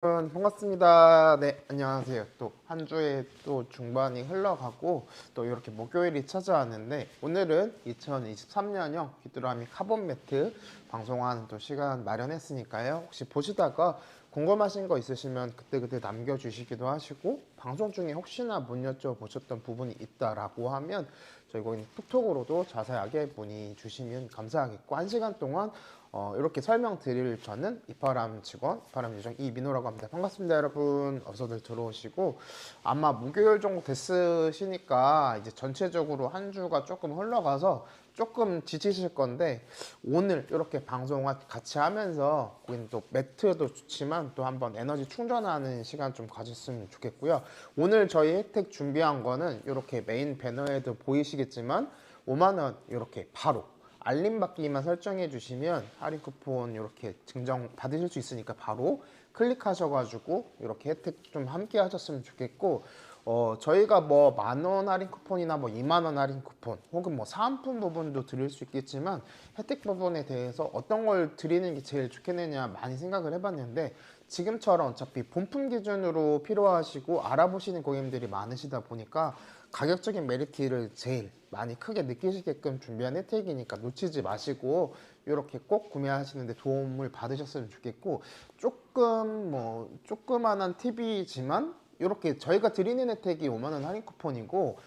여러분 반갑습니다. 네, 안녕하세요. 또 한 주에 또 중반이 흘러가고 또 이렇게 목요일이 찾아왔는데 오늘은 2023년형 귀뚜라미 카본 매트 방송하는 또 시간 마련했으니까요. 혹시 보시다가 궁금하신 거 있으시면 그때그때 남겨주시기도 하시고 방송 중에 혹시나 못 여쭤보셨던 부분이 있다라고 하면 저희 거기 톡톡으로도 자세하게 문의 주시면 감사하겠고, 한 시간 동안 이렇게 설명드릴 저는 이파람 직원, 이파람 요정 이민호라고 합니다. 반갑습니다, 여러분. 어서들 들어오시고, 아마 목요일 정도 됐으시니까 이제 전체적으로 한 주가 조금 흘러가서 조금 지치실 건데, 오늘 이렇게 방송을 같이 하면서 거기는 또 매트도 좋지만 또 한번 에너지 충전하는 시간 좀 가졌으면 좋겠고요. 오늘 저희 혜택 준비한 거는 이렇게 메인 배너에도 보이시겠지만 5만 원 이렇게 바로 알림 받기만 설정해 주시면 할인 쿠폰 이렇게 증정 받으실 수 있으니까 바로 클릭하셔가지고 이렇게 혜택 좀 함께 하셨으면 좋겠고, 저희가 뭐 10,000원 할인 쿠폰이나 뭐 2만 원 할인 쿠폰 혹은 뭐 사은품 부분도 드릴 수 있겠지만, 혜택 부분에 대해서 어떤 걸 드리는 게 제일 좋겠느냐 많이 생각을 해봤는데, 지금처럼 어차피 본품 기준으로 필요하시고 알아보시는 고객님들이 많으시다 보니까 가격적인 메리트를 제일 많이 크게 느끼시게끔 준비한 혜택이니까 놓치지 마시고 이렇게 꼭 구매하시는데 도움을 받으셨으면 좋겠고, 조그만한 팁이지만 이렇게 저희가 드리는 혜택이 5만 원 할인 쿠폰이고,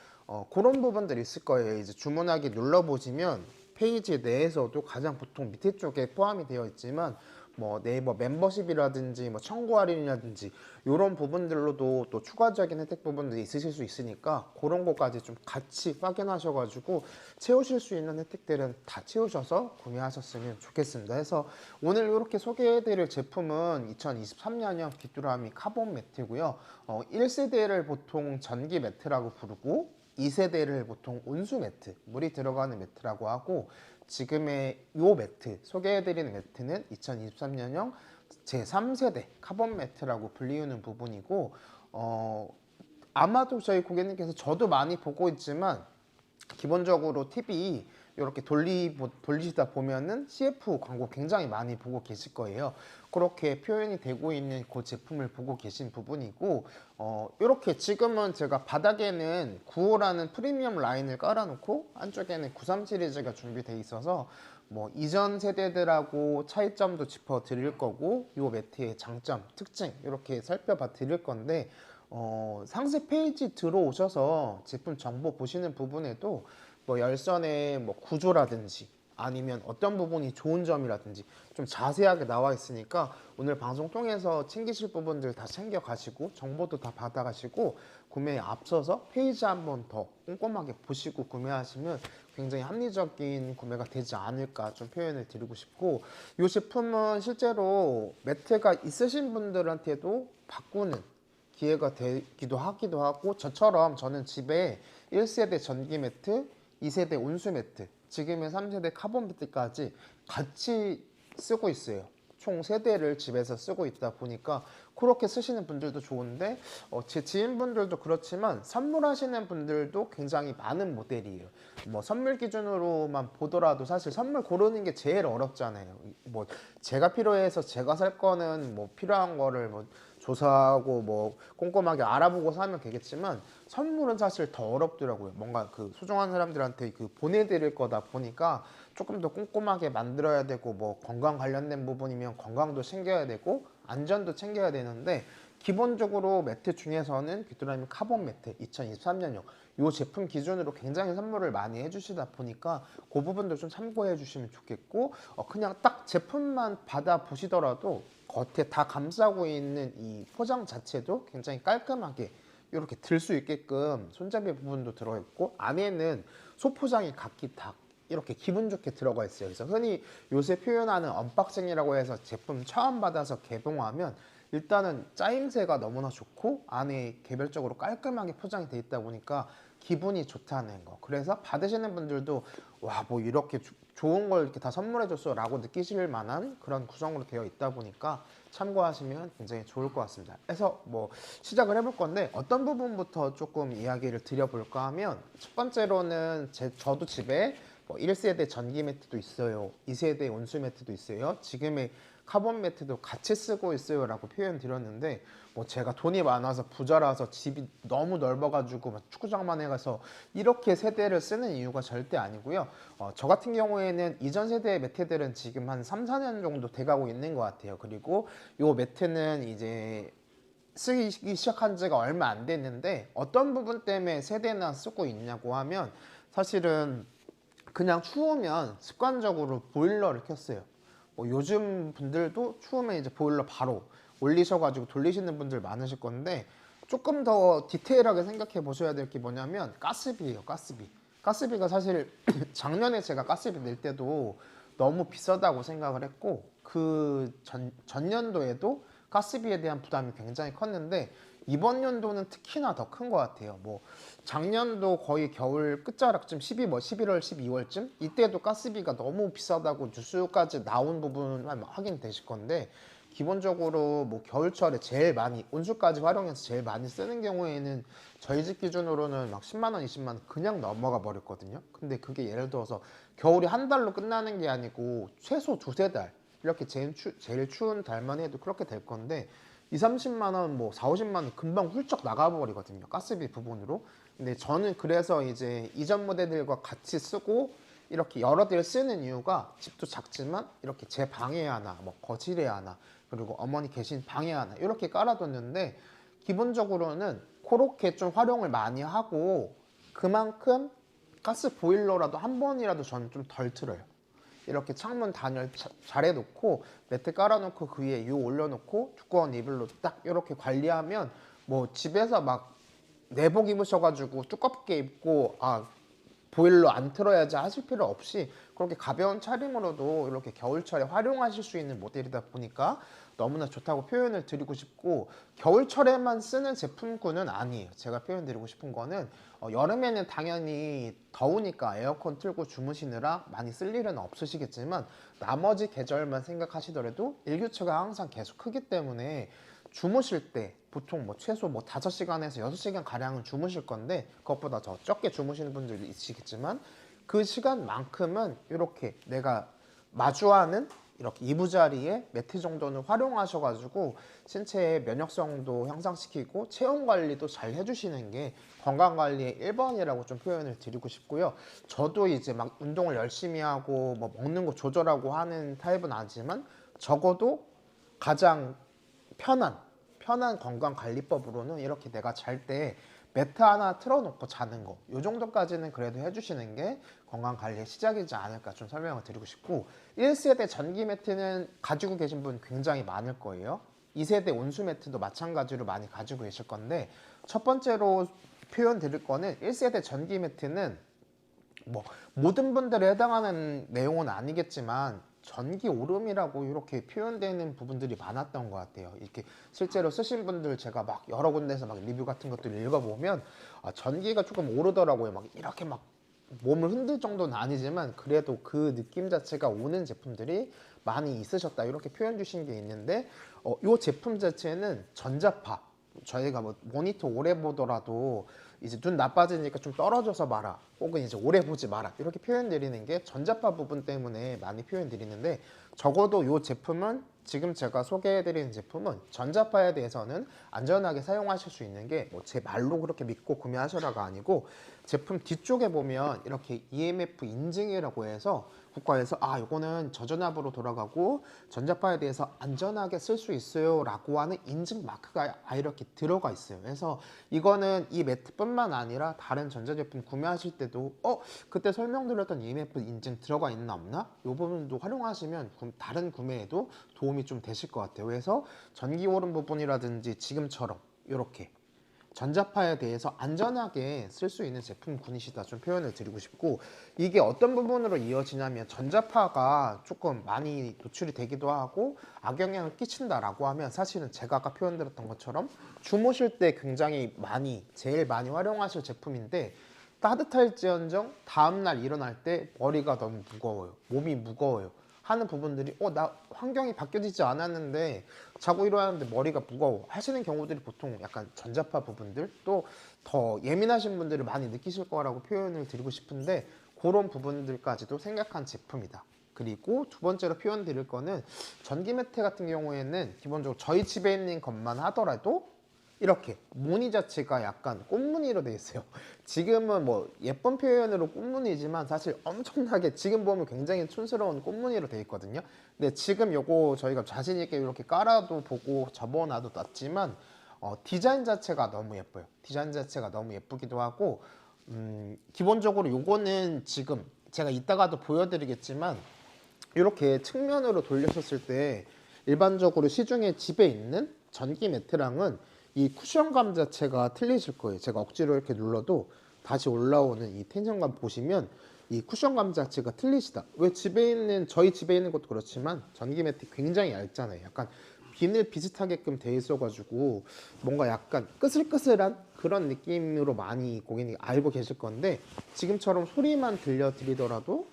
그런 부분들이 있을 거예요. 이제 주문하기 눌러보시면 페이지 내에서도 가장 보통 밑에 쪽에 포함이 되어 있지만, 뭐 네이버 멤버십이라든지 뭐 청구 할인이라든지 이런 부분들로도 또 추가적인 혜택 부분들이 있으실 수 있으니까, 그런 것까지 좀 같이 확인하셔가지고 채우실 수 있는 혜택들은 다 채우셔서 구매하셨으면 좋겠습니다. 그래서 오늘 이렇게 소개해드릴 제품은 2023년형 귀뚜라미 카본 매트고요. 1세대를 보통 전기 매트라고 부르고 2세대를 보통 온수 매트, 물이 들어가는 매트라고 하고, 지금의 요 매트, 소개해드리는 매트는 2023년형 제3세대 카본 매트라고 불리우는 부분이고, 아마도 저희 고객님께서 저도 많이 보고 있지만 기본적으로 TV 이렇게 돌리시다 보면은 CF 광고 굉장히 많이 보고 계실 거예요. 그렇게 표현이 되고 있는 그 제품을 보고 계신 부분이고, 이렇게 지금은 제가 바닥에는 9호라는 프리미엄 라인을 깔아놓고 안쪽에는 93 시리즈가 준비되어 있어서 뭐 이전 세대들하고 차이점도 짚어 드릴 거고, 요 매트의 장점, 특징 이렇게 살펴봐 드릴 건데, 상세 페이지 들어오셔서 제품 정보 보시는 부분에도 뭐 열선의 뭐 구조라든지 아니면 어떤 부분이 좋은 점이라든지 좀 자세하게 나와 있으니까, 오늘 방송 통해서 챙기실 부분들 다 챙겨 가시고 정보도 다 받아 가시고 구매에 앞서서 페이지 한번 더 꼼꼼하게 보시고 구매하시면 굉장히 합리적인 구매가 되지 않을까 좀 표현을 드리고 싶고, 이 제품은 실제로 매트가 있으신 분들한테도 바꾸는 기회가 되기도 하기도 하고, 저처럼 저는 집에 1세대 전기 매트, 2세대 온수 매트, 지금의 3세대 카본 매트까지 같이 쓰고 있어요. 총 3대를 집에서 쓰고 있다 보니까 그렇게 쓰시는 분들도 좋은데, 제 지인분들도 그렇지만 선물하시는 분들도 굉장히 많은 모델이에요. 뭐 선물 기준으로만 보더라도 사실 선물 고르는 게 제일 어렵잖아요. 뭐 제가 필요해서 제가 살 거는 뭐 필요한 거를 뭐 조사하고 뭐 꼼꼼하게 알아보고 사면 되겠지만, 선물은 사실 더 어렵더라고요. 뭔가 그 소중한 사람들한테 그 보내드릴 거다 보니까 조금 더 꼼꼼하게 만들어야 되고, 뭐 건강 관련된 부분이면 건강도 챙겨야 되고 안전도 챙겨야 되는데, 기본적으로 매트 중에서는 귀뚜라미 카본 매트 2023년형 이 제품 기준으로 굉장히 선물을 많이 해주시다 보니까 그 부분도 좀 참고해 주시면 좋겠고, 그냥 딱 제품만 받아 보시더라도 겉에 다 감싸고 있는 이 포장 자체도 굉장히 깔끔하게 이렇게 들 수 있게끔 손잡이 부분도 들어있고, 안에는 소포장이 각기 다 이렇게 기분 좋게 들어가 있어요. 그래서 흔히 요새 표현하는 언박싱이라고 해서 제품 처음 받아서 개봉하면 일단은 짜임새가 너무나 좋고 안에 개별적으로 깔끔하게 포장이 돼 있다 보니까 기분이 좋다는 거. 그래서 받으시는 분들도 와, 뭐 이렇게 좋은 걸 이렇게 다 선물해 줬어 라고 느끼실 만한 그런 구성으로 되어 있다 보니까 참고하시면 굉장히 좋을 것 같습니다. 그래서 뭐 시작을 해볼 건데, 어떤 부분부터 조금 이야기를 드려볼까 하면, 첫 번째로는 저도 집에 뭐 1세대 전기 매트도 있어요, 2세대 온수 매트도 있어요, 지금의 카본 매트도 같이 쓰고 있어요 라고 표현 드렸는데, 뭐 제가 돈이 많아서 부자라서 집이 너무 넓어가지고 막 축구장만 해가서 이렇게 세대를 쓰는 이유가 절대 아니고요. 저 같은 경우에는 이전 세대의 매트들은 지금 한 3, 4년 정도 돼가고 있는 것 같아요. 그리고 요 매트는 이제 쓰기 시작한 지가 얼마 안 됐는데, 어떤 부분 때문에 세대나 쓰고 있냐고 하면, 사실은 그냥 추우면 습관적으로 보일러를 켰어요. 뭐 요즘 분들도 추우면 이제 보일러 바로 올리셔가지고 돌리시는 분들 많으실 건데, 조금 더 디테일하게 생각해 보셔야 될 게 뭐냐면 가스비예요. 가스비가 사실 작년에 제가 가스비 낼 때도 너무 비싸다고 생각을 했고, 그 전년도에도 가스비에 대한 부담이 굉장히 컸는데, 이번 연도는 특히나 더 큰 것 같아요. 뭐 작년도 거의 겨울 끝자락쯤 11월, 12월쯤 이때도 가스비가 너무 비싸다고 뉴스까지 나온 부분 확인되실 건데, 기본적으로 뭐 겨울철에 제일 많이 온수까지 활용해서 제일 많이 쓰는 경우에는 저희 집 기준으로는 막 10만 원, 20만 원 그냥 넘어가 버렸거든요. 근데 그게 예를 들어서 겨울이 한 달로 끝나는 게 아니고 최소 두세 달, 이렇게 제일 추운 달만 해도 그렇게 될 건데, 2, 30만 원, 뭐 4, 50만 원 금방 훌쩍 나가버리거든요. 가스비 부분으로. 근데 저는 그래서 이제 이전 모델들과 같이 쓰고 이렇게 여러 대를 쓰는 이유가, 집도 작지만 이렇게 제 방에 하나, 뭐 거실에 하나, 그리고 어머니 계신 방에 하나 이렇게 깔아뒀는데, 기본적으로는 그렇게 좀 활용을 많이 하고, 그만큼 가스 보일러라도 한 번이라도 저는 좀 덜 틀어요. 이렇게 창문 단열 잘 해놓고 매트 깔아놓고 그 위에 유 올려놓고 두꺼운 이불로 딱 이렇게 관리하면, 뭐 집에서 막 내복 입으셔가지고 두껍게 입고 보일러 안 틀어야지 하실 필요 없이 그렇게 가벼운 차림으로도 이렇게 겨울철에 활용하실 수 있는 모델이다 보니까 너무나 좋다고 표현을 드리고 싶고, 겨울철에만 쓰는 제품군은 아니에요. 제가 표현 드리고 싶은 거는 여름에는 당연히 더우니까 에어컨 틀고 주무시느라 많이 쓸 일은 없으시겠지만, 나머지 계절만 생각하시더라도 일교차가 항상 계속 크기 때문에 주무실 때 보통 뭐 최소 뭐 5시간에서 6시간 가량은 주무실 건데, 그것보다 더 적게 주무시는 분들도 있으시겠지만, 그 시간만큼은 이렇게 내가 마주하는 이렇게 이부자리에 매트 정도는 활용하셔가지고 신체의 면역성도 향상시키고 체온 관리도 잘 해주시는 게 건강관리의 1번이라고 좀 표현을 드리고 싶고요. 저도 이제 막 운동을 열심히 하고 뭐 먹는 거 조절하고 하는 타입은 아니지만, 적어도 가장 편한 건강관리법으로는 이렇게 내가 잘 때 매트 하나 틀어놓고 자는 거, 이 정도까지는 그래도 해주시는 게 건강관리의 시작이지 않을까 좀 설명을 드리고 싶고, 1세대 전기 매트는 가지고 계신 분 굉장히 많을 거예요. 2세대 온수 매트도 마찬가지로 많이 가지고 계실 건데, 첫 번째로 표현 드릴 거는 1세대 전기 매트는 뭐 모든 분들에 해당하는 내용은 아니겠지만 전기 오름이라고 이렇게 표현되는 부분들이 많았던 것 같아요. 이렇게 실제로 쓰신 분들 제가 막 여러 군데서 막 리뷰 같은 것들을 읽어보면 전기가 조금 오르더라고요. 막 이렇게 막 몸을 흔들 정도는 아니지만 그래도 그 느낌 자체가 오는 제품들이 많이 있으셨다, 이렇게 표현 주신 게 있는데, 이 제품 자체는 전자파, 저희가 뭐 모니터 오래 보더라도 이제 눈 나빠지니까 좀 떨어져서 봐라, 혹은 이제 오래 보지 마라, 이렇게 표현 드리는 게 전자파 부분 때문에 많이 표현 드리는데, 적어도 이 제품은, 지금 제가 소개해 드리는 제품은 전자파에 대해서는 안전하게 사용하실 수 있는 게, 뭐 제 말로 그렇게 믿고 구매하셔라가 아니고, 제품 뒤쪽에 보면 이렇게 EMF 인증이라고 해서 국가에서 이거는 저전압으로 돌아가고 전자파에 대해서 안전하게 쓸 수 있어요 라고 하는 인증 마크가 이렇게 들어가 있어요. 그래서 이거는 이 매트뿐만 아니라 다른 전자제품 구매하실 때도 그때 설명드렸던 EMF 인증 들어가 있나 없나, 이 부분도 활용하시면 다른 구매에도 도움이 좀 되실 것 같아요. 그래서 전기 오름 부분이라든지 지금처럼 이렇게 전자파에 대해서 안전하게 쓸 수 있는 제품군이시다 좀 표현을 드리고 싶고, 이게 어떤 부분으로 이어지냐면, 전자파가 조금 많이 노출이 되기도 하고 악영향을 끼친다라고 하면, 사실은 제가 아까 표현드렸던 것처럼 주무실 때 굉장히 제일 많이 활용하실 제품인데, 따뜻할지언정 다음날 일어날 때 머리가 너무 무거워요, 몸이 무거워요 하는 부분들이, 나 환경이 바뀌어지지 않았는데 자고 일어나는데 머리가 무거워 하시는 경우들이 보통 약간 전자파 부분들, 또 더 예민하신 분들이 많이 느끼실 거라고 표현을 드리고 싶은데, 그런 부분들까지도 생각한 제품이다, 그리고 두 번째로 표현 드릴 거는 전기 매트 같은 경우에는 기본적으로 저희 집에 있는 것만 하더라도 이렇게 무늬 자체가 약간 꽃무늬로 되어 있어요. 지금은 뭐 예쁜 표현으로 꽃무늬지만 사실 엄청나게 지금 보면 굉장히 촌스러운 꽃무늬로 되어 있거든요. 근데 지금 요거 저희가 자신 있게 이렇게 깔아도 보고 접어놔도 놨지만 디자인 자체가 너무 예뻐요. 디자인 자체가 너무 예쁘기도 하고 기본적으로 요거는 지금 제가 이따가도 보여드리겠지만 이렇게 측면으로 돌렸었을 때 일반적으로 시중에 집에 있는 전기 매트랑은 이 쿠션감 자체가 틀리실 거예요. 제가 억지로 이렇게 눌러도 다시 올라오는 이 텐션감 보시면 이 쿠션감 자체가 틀리시다. 왜 집에 있는 저희 집에 있는 것도 그렇지만 전기 매트 굉장히 얇잖아요. 약간 비늘 비슷하게끔 돼 있어가지고 뭔가 약간 끄슬끄슬한 그런 느낌으로 많이 고객님이 알고 계실 건데 지금처럼 소리만 들려드리더라도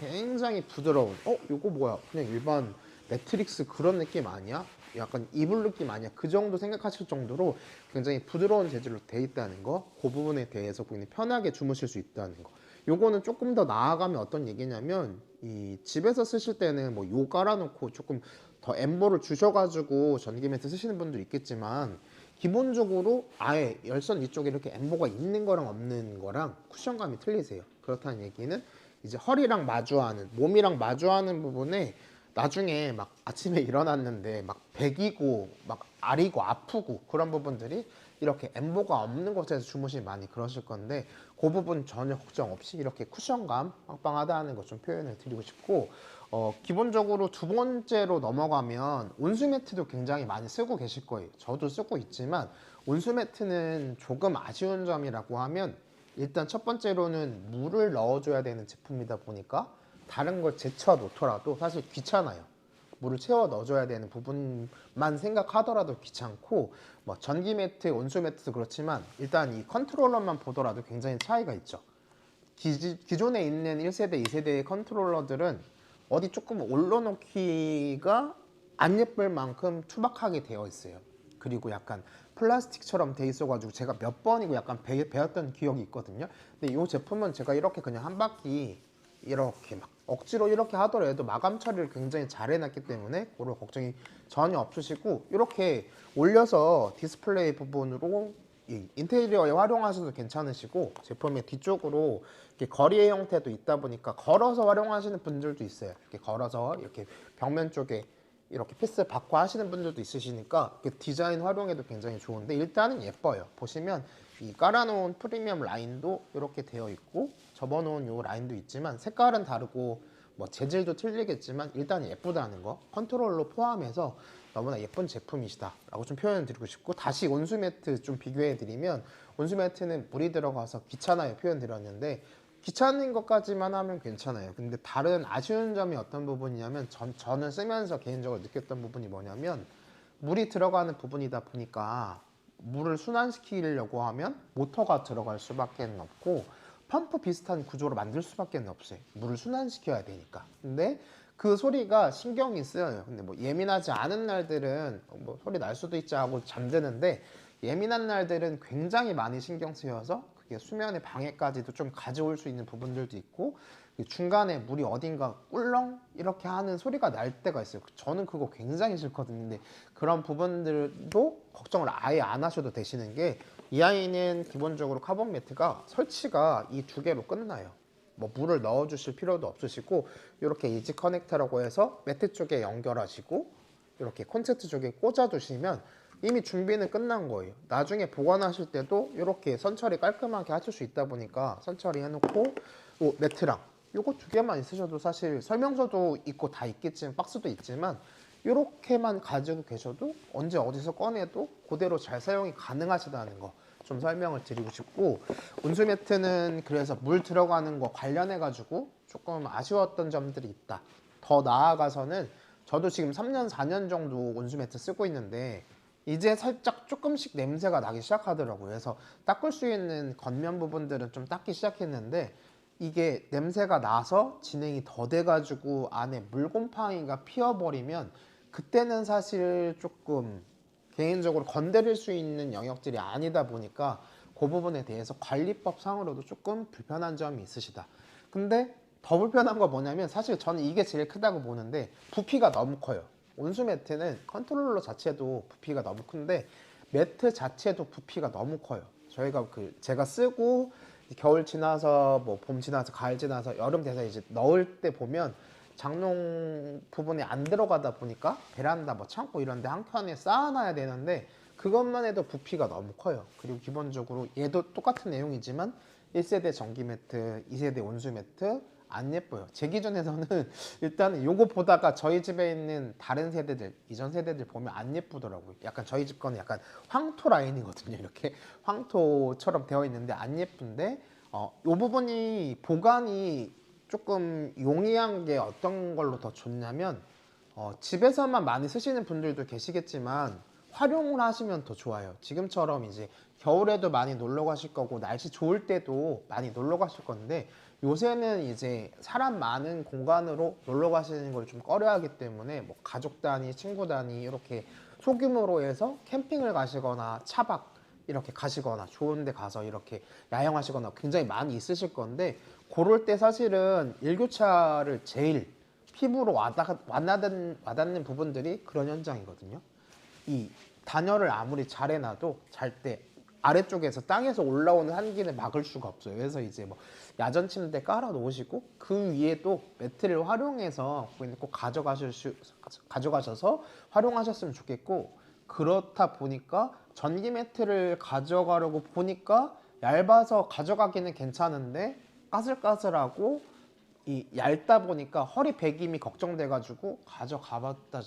굉장히 부드러운 이거 뭐야 그냥 일반 매트릭스 그런 느낌 아니야? 약간 이불 느낌 아니야? 그 정도 생각하실 정도로 굉장히 부드러운 재질로 돼 있다는 거, 그 부분에 대해서 고객님 편하게 주무실 수 있다는 거. 요거는 조금 더 나아가면 어떤 얘기냐면 이 집에서 쓰실 때는 뭐 요 깔아놓고 조금 더 엠보를 주셔가지고 전기 매트 쓰시는 분도 있겠지만 기본적으로 아예 열선 위쪽에 이렇게 엠보가 있는 거랑 없는 거랑 쿠션감이 틀리세요. 그렇다는 얘기는 이제 허리랑 마주하는 몸이랑 마주하는 부분에 나중에 막 아침에 일어났는데 막 배기고 막 아리고 아프고 그런 부분들이 이렇게 엠보가 없는 곳에서 주무시면 많이 그러실 건데 그 부분 전혀 걱정 없이 이렇게 쿠션감 빵빵하다는 것 좀 표현을 드리고 싶고 기본적으로 두 번째로 넘어가면 온수 매트도 굉장히 많이 쓰고 계실 거예요. 저도 쓰고 있지만 온수 매트는 조금 아쉬운 점이라고 하면 일단 첫 번째로는 물을 넣어줘야 되는 제품이다 보니까 다른 걸 제쳐 놓더라도 사실 귀찮아요. 물을 채워 넣어줘야 되는 부분만 생각하더라도 귀찮고 뭐 전기 매트, 온수 매트도 그렇지만 일단 이 컨트롤러만 보더라도 굉장히 차이가 있죠. 기존에 있는 1세대, 2세대의 컨트롤러들은 어디 조금 올려놓기가 안 예쁠 만큼 투박하게 되어 있어요. 그리고 약간 플라스틱처럼 돼 있어가지고 제가 몇 번이고 약간 배웠던 기억이 있거든요. 근데 이 제품은 제가 이렇게 그냥 한 바퀴 이렇게 막 억지로 이렇게 하더라도 마감 처리를 굉장히 잘 해놨기 때문에 그런 걱정이 전혀 없으시고 이렇게 올려서 디스플레이 부분으로 이 인테리어에 활용하셔도 괜찮으시고 제품의 뒤쪽으로 이렇게 거리의 형태도 있다 보니까 걸어서 활용하시는 분들도 있어요. 이렇게 걸어서 이렇게 벽면 쪽에 이렇게 피스 받고 하시는 분들도 있으시니까 디자인 활용에도 굉장히 좋은데 일단은 예뻐요. 보시면 이 깔아놓은 프리미엄 라인도 이렇게 되어 있고 접어놓은 요 라인도 있지만 색깔은 다르고 뭐 재질도 틀리겠지만 일단 예쁘다는 거 컨트롤러 포함해서 너무나 예쁜 제품이시다 라고 좀 표현을 드리고 싶고 다시 온수 매트 좀 비교해 드리면 온수 매트는 물이 들어가서 귀찮아요 표현 드렸는데 귀찮은 것까지만 하면 괜찮아요. 근데 다른 아쉬운 점이 어떤 부분이냐면 저는 쓰면서 개인적으로 느꼈던 부분이 뭐냐면 물이 들어가는 부분이다 보니까 물을 순환시키려고 하면 모터가 들어갈 수밖에 없고 펌프 비슷한 구조로 만들 수밖에 없어요. 물을 순환시켜야 되니까. 근데 그 소리가 신경이 쓰여요. 근데 뭐 예민하지 않은 날들은 뭐 소리 날 수도 있지 하고 잠드는데 예민한 날들은 굉장히 많이 신경 쓰여서 그게 수면의 방해까지도 좀 가져올 수 있는 부분들도 있고 중간에 물이 어딘가 꿀렁 이렇게 하는 소리가 날 때가 있어요. 저는 그거 굉장히 싫거든요. 근데 그런 부분들도 걱정을 아예 안 하셔도 되시는 게 이 아이는 기본적으로 카본 매트가 설치가 이 두 개로 끝나요. 뭐 물을 넣어 주실 필요도 없으시고 이렇게 이지 커넥터라고 해서 매트 쪽에 연결하시고 이렇게 콘센트 쪽에 꽂아 두시면 이미 준비는 끝난 거예요. 나중에 보관하실 때도 이렇게 선처리 깔끔하게 하실 수 있다 보니까 선처리 해놓고 매트랑 요거 두 개만 있으셔도 사실 설명서도 있고 다 있겠지만 박스도 있지만 이렇게만 가지고 계셔도 언제 어디서 꺼내도 그대로 잘 사용이 가능하시다는 거 좀 설명을 드리고 싶고 온수 매트는 그래서 물 들어가는 거 관련해 가지고 조금 아쉬웠던 점들이 있다. 더 나아가서는 저도 지금 3년 4년 정도 온수 매트 쓰고 있는데 이제 살짝 조금씩 냄새가 나기 시작하더라고요. 그래서 닦을 수 있는 겉면 부분들은 좀 닦기 시작했는데 이게 냄새가 나서 진행이 더 돼가지고 안에 물곰팡이가 피어버리면 그때는 사실 조금 개인적으로 건드릴 수 있는 영역들이 아니다 보니까 그 부분에 대해서 관리법 상으로도 조금 불편한 점이 있으시다. 근데 더 불편한 거 뭐냐면 사실 저는 이게 제일 크다고 보는데 부피가 너무 커요. 온수 매트는 컨트롤러 자체도 부피가 너무 큰데 매트 자체도 부피가 너무 커요. 저희가 제가 쓰고 겨울 지나서 뭐 봄 지나서 가을 지나서 여름 돼서 이제 넣을 때 보면 장롱 부분이 안 들어가다 보니까 베란다 뭐 창고 이런 데 한 켠에 쌓아놔야 되는데 그것만 해도 부피가 너무 커요. 그리고 기본적으로 얘도 똑같은 내용이지만 1세대 전기 매트, 2세대 온수 매트 안 예뻐요. 제 기준에서는 일단 요거 보다가 저희 집에 있는 다른 세대들, 이전 세대들 보면 안 예쁘더라고요. 약간 저희 집 거는 약간 황토 라인이거든요. 이렇게 황토처럼 되어 있는데 안 예쁜데 요 부분이 보관이 조금 용이한 게 어떤 걸로 더 좋냐면 집에서만 많이 쓰시는 분들도 계시겠지만 활용을 하시면 더 좋아요. 지금처럼 이제 겨울에도 많이 놀러 가실 거고 날씨 좋을 때도 많이 놀러 가실 건데 요새는 이제 사람 많은 공간으로 놀러 가시는 걸 좀 꺼려 하기 때문에 뭐 가족 단위, 친구 단위 이렇게 소규모로 해서 캠핑을 가시거나 차박 이렇게 가시거나 좋은 데 가서 이렇게 야영하시거나 굉장히 많이 있으실 건데 그럴 때 사실은 일교차를 제일 피부로 와닿는 부분들이 그런 현장이거든요. 이 단열을 아무리 잘 해놔도 잘 때 아래쪽에서 땅에서 올라오는 한기를 막을 수가 없어요. 그래서 이제 뭐 야전 침대 깔아 놓으시고 그 위에도 매트를 활용해서 꼭 가져가셔서 활용하셨으면 좋겠고 그렇다 보니까 전기 매트를 가져가려고 보니까 얇아서 가져가기는 괜찮은데 까슬까슬하고 이 얇다 보니까 허리 배김이 걱정돼가지고 가져가봤다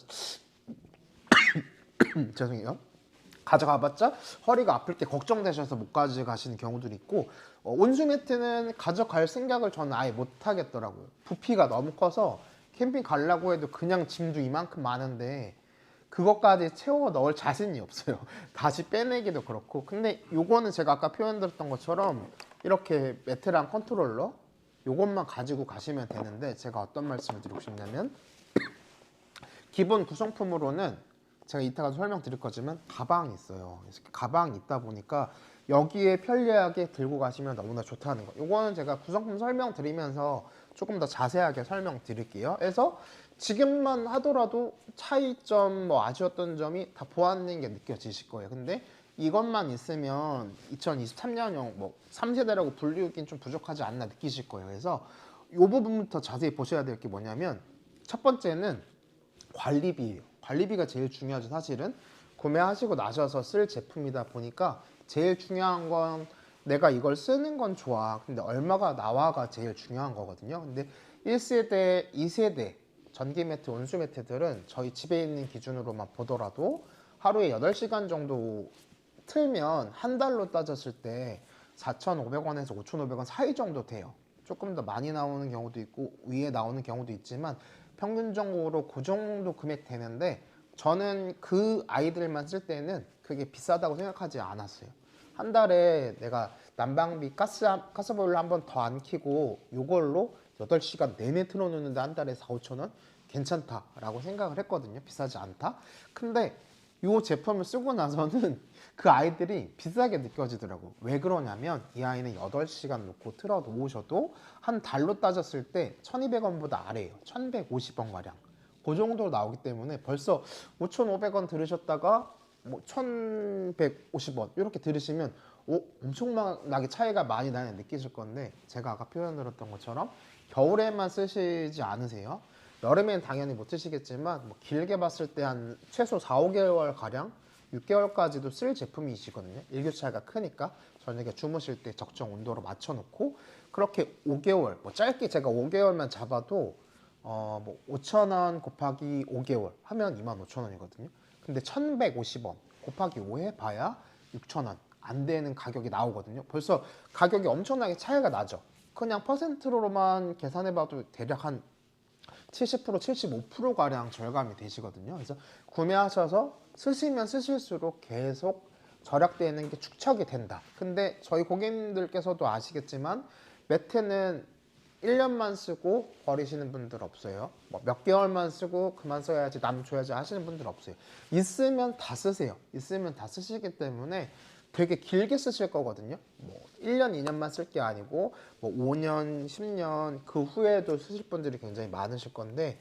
죄송해요. 가져가봤자 허리가 아플 때 걱정되셔서 못 가져가시는 경우들이 있고 온수 매트는 가져갈 생각을 저는 아예 못 하겠더라고요. 부피가 너무 커서 캠핑 가려고 해도 그냥 짐도 이만큼 많은데 그것까지 채워 넣을 자신이 없어요. 다시 빼내기도 그렇고. 근데 요거는 제가 아까 표현드렸던 것처럼 이렇게 매트랑 컨트롤러 요것만 가지고 가시면 되는데 제가 어떤 말씀을 드리고 싶냐면 기본 구성품으로는 제가 이따가 설명드릴 거지만 가방이 있어요. 그래서 가방이 있다 보니까 여기에 편리하게 들고 가시면 너무나 좋다는 거. 요거는 제가 구성품 설명드리면서 조금 더 자세하게 설명드릴게요. 그래서 지금만 하더라도 차이점 뭐 아쉬웠던 점이 다 보완된 게 느껴지실 거예요. 근데 이것만 있으면 2023년형 뭐 3세대라고 불리우긴 좀 부족하지 않나 느끼실 거예요. 그래서 이 부분부터 자세히 보셔야 될 게 뭐냐면 첫 번째는 관리비예요. 관리비가 제일 중요하죠. 사실은 구매하시고 나셔서 쓸 제품이다 보니까 제일 중요한 건 내가 이걸 쓰는 건 좋아. 근데 얼마가 나와가 제일 중요한 거거든요. 근데 1세대, 2세대 전기 매트, 온수 매트들은 저희 집에 있는 기준으로만 보더라도 하루에 8시간 정도 틀면 한 달로 따졌을 때 4,500원에서 5,500원 사이 정도 돼요. 조금 더 많이 나오는 경우도 있고 위에 나오는 경우도 있지만 평균적으로 그 정도 금액 되는데 저는 그 아이들만 쓸 때는 그게 비싸다고 생각하지 않았어요. 한 달에 내가 난방비 가스보일러 한 번 더 안 켜고 이걸로 8시간 내내 틀어놓는데 한 달에 4, 5천 원 괜찮다라고 생각을 했거든요. 비싸지 않다. 근데 이 제품을 쓰고 나서는 그 아이들이 비싸게 느껴지더라고. 왜 그러냐면 이 아이는 8시간 놓고 틀어 놓으셔도 한 달로 따졌을 때 1200원보다 아래예요. 1150원 가량. 그 정도로 나오기 때문에 벌써 5,500원 들으셨다가 뭐 1,150원 이렇게 들으시면 엄청나게 차이가 많이 나는 느끼실 건데 제가 아까 표현드렸던 것처럼 겨울에만 쓰시지 않으세요. 여름엔 당연히 못 쓰시겠지만 뭐 길게 봤을 때 한 최소 4, 5개월 가량 6개월까지도 쓸 제품이시거든요. 일교차가 크니까 저녁에 주무실 때 적정 온도로 맞춰놓고 그렇게 5개월 뭐 짧게 제가 5개월만 잡아도 뭐 5,000원 곱하기 5개월 하면 25,000원이거든요. 근데 1,150원 곱하기 5 해봐야 6,000원 안 되는 가격이 나오거든요. 벌써 가격이 엄청나게 차이가 나죠. 그냥 퍼센트로만 계산해봐도 대략 한 70%, 75%가량 절감이 되시거든요. 그래서 구매하셔서 쓰시면 쓰실수록 계속 절약되는 게 축적이 된다. 근데 저희 고객님들께서도 아시겠지만 매트는 1년만 쓰고 버리시는 분들 없어요. 뭐 몇 개월만 쓰고 그만 써야지 남 줘야지 하시는 분들 없어요. 있으면 다 쓰세요. 있으면 다 쓰시기 때문에 되게 길게 쓰실 거거든요. 뭐 1년, 2년만 쓸 게 아니고 뭐 5년, 10년 그 후에도 쓰실 분들이 굉장히 많으실 건데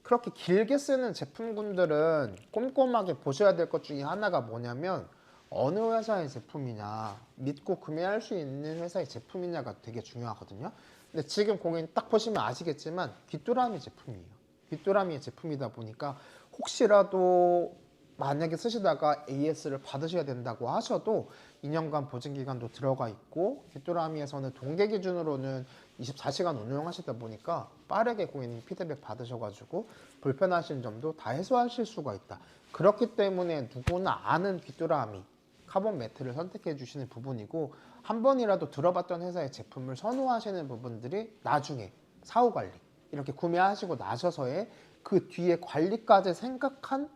그렇게 길게 쓰는 제품군들은 꼼꼼하게 보셔야 될 것 중에 하나가 뭐냐면 어느 회사의 제품이냐, 믿고 구매할 수 있는 회사의 제품이냐가 되게 중요하거든요. 근데 지금 고객님 딱 보시면 아시겠지만 귀뚜라미 제품이에요. 귀뚜라미의 제품이다 보니까 혹시라도 만약에 쓰시다가 AS를 받으셔야 된다고 하셔도 2년간 보증기간도 들어가 있고 귀뚜라미에서는 동계 기준으로는 24시간 운영하시다 보니까 빠르게 고객님 피드백 받으셔가지고 불편하신 점도 다 해소하실 수가 있다. 그렇기 때문에 누구나 아는 귀뚜라미 카본 매트를 선택해 주시는 부분이고 한 번이라도 들어봤던 회사의 제품을 선호하시는 부분들이 나중에 사후 관리 이렇게 구매하시고 나셔서의 그 뒤에 관리까지 생각한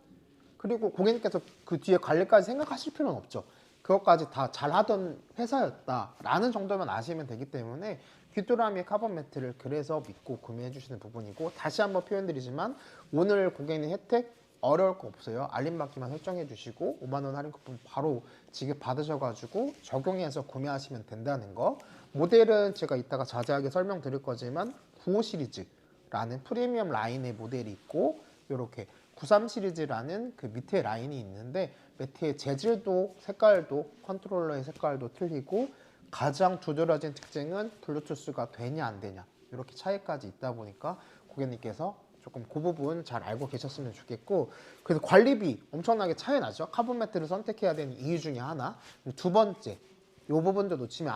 그리고 고객님께서 그 뒤에 관리까지 생각하실 필요는 없죠. 그것까지 다 잘하던 회사였다라는 정도만 아시면 되기 때문에 귀뚜라미 카본 매트를 그래서 믿고 구매해 주시는 부분이고 다시 한번 표현드리지만 오늘 고객님 혜택 어려울 거 없어요. 알림받기만 설정해 주시고 5만 원 할인 쿠폰 바로 지급 받으셔가지고 적용해서 구매하시면 된다는 거. 모델은 제가 이따가 자세하게 설명드릴 거지만 95 시리즈라는 프리미엄 라인의 모델이 있고 이렇게 93 시리즈라는 그 밑에 라인이 있는데 매트의 재질도 색깔도 컨트롤러의 색깔도 틀리고 가장 두드러진 특징은 블루투스가 되냐 안 되냐 이렇게 차이까지 있다 보니까 고객님께서 조금 그 부분 잘 알고 계셨으면 좋겠고 그래서 관리비 엄청나게 차이 나죠. 카본 매트를 선택해야 되는 이유 중에 하나. 두 번째 이 부분도 놓치면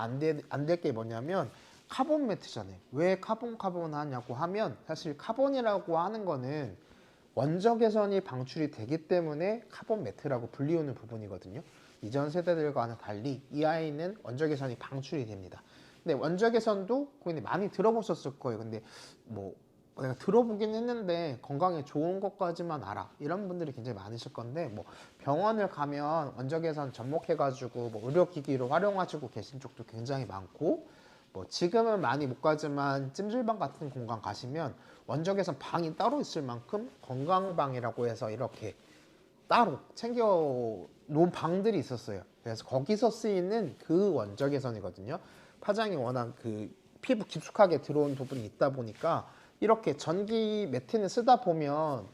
안 될 게 뭐냐면 카본 매트잖아요. 왜 카본 하냐고 하면 사실 카본이라고 하는 거는 원적 개선이 방출이 되기 때문에 카본 매트라고 불리우는 부분이거든요. 이전 세대들과는 달리 이 아이는 원적 개선이 방출이 됩니다. 근데 원적 개선도 고객님 많이 들어보셨을 거예요. 근데 뭐 내가 들어보긴 했는데 건강에 좋은 것까지만 알아 이런 분들이 굉장히 많으실 건데 뭐 병원을 가면 원적 개선 접목해가지고 뭐 의료기기로 활용하시고 계신 쪽도 굉장히 많고 뭐 지금은 많이 못 가지만 찜질방 같은 공간 가시면 원적외선 방이 따로 있을 만큼 건강방이라고 해서 이렇게 따로 챙겨 놓은 방들이 있었어요. 그래서 거기서 쓰이는 그 원적외선이거든요. 파장이 워낙 그 피부 깊숙하게 들어온 부분이 있다 보니까 이렇게 전기 매트는 쓰다 보면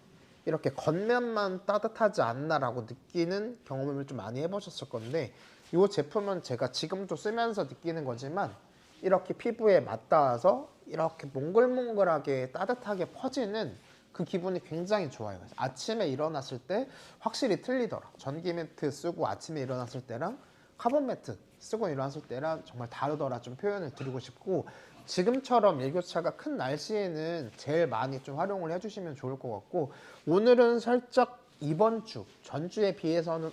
이렇게 겉면만 따뜻하지 않나라고 느끼는 경험을 좀 많이 해보셨을 건데 이 제품은 제가 지금도 쓰면서 느끼는 거지만 이렇게 피부에 맞닿아서 이렇게 몽글몽글하게 따뜻하게 퍼지는 그 기분이 굉장히 좋아요. 아침에 일어났을 때 확실히 틀리더라. 전기 매트 쓰고 아침에 일어났을 때랑 카본 매트 쓰고 일어났을 때랑 정말 다르더라 좀 표현을 드리고 싶고 지금처럼 일교차가 큰 날씨에는 제일 많이 좀 활용을 해주시면 좋을 것 같고 오늘은 살짝 이번 주 전주에 비해서는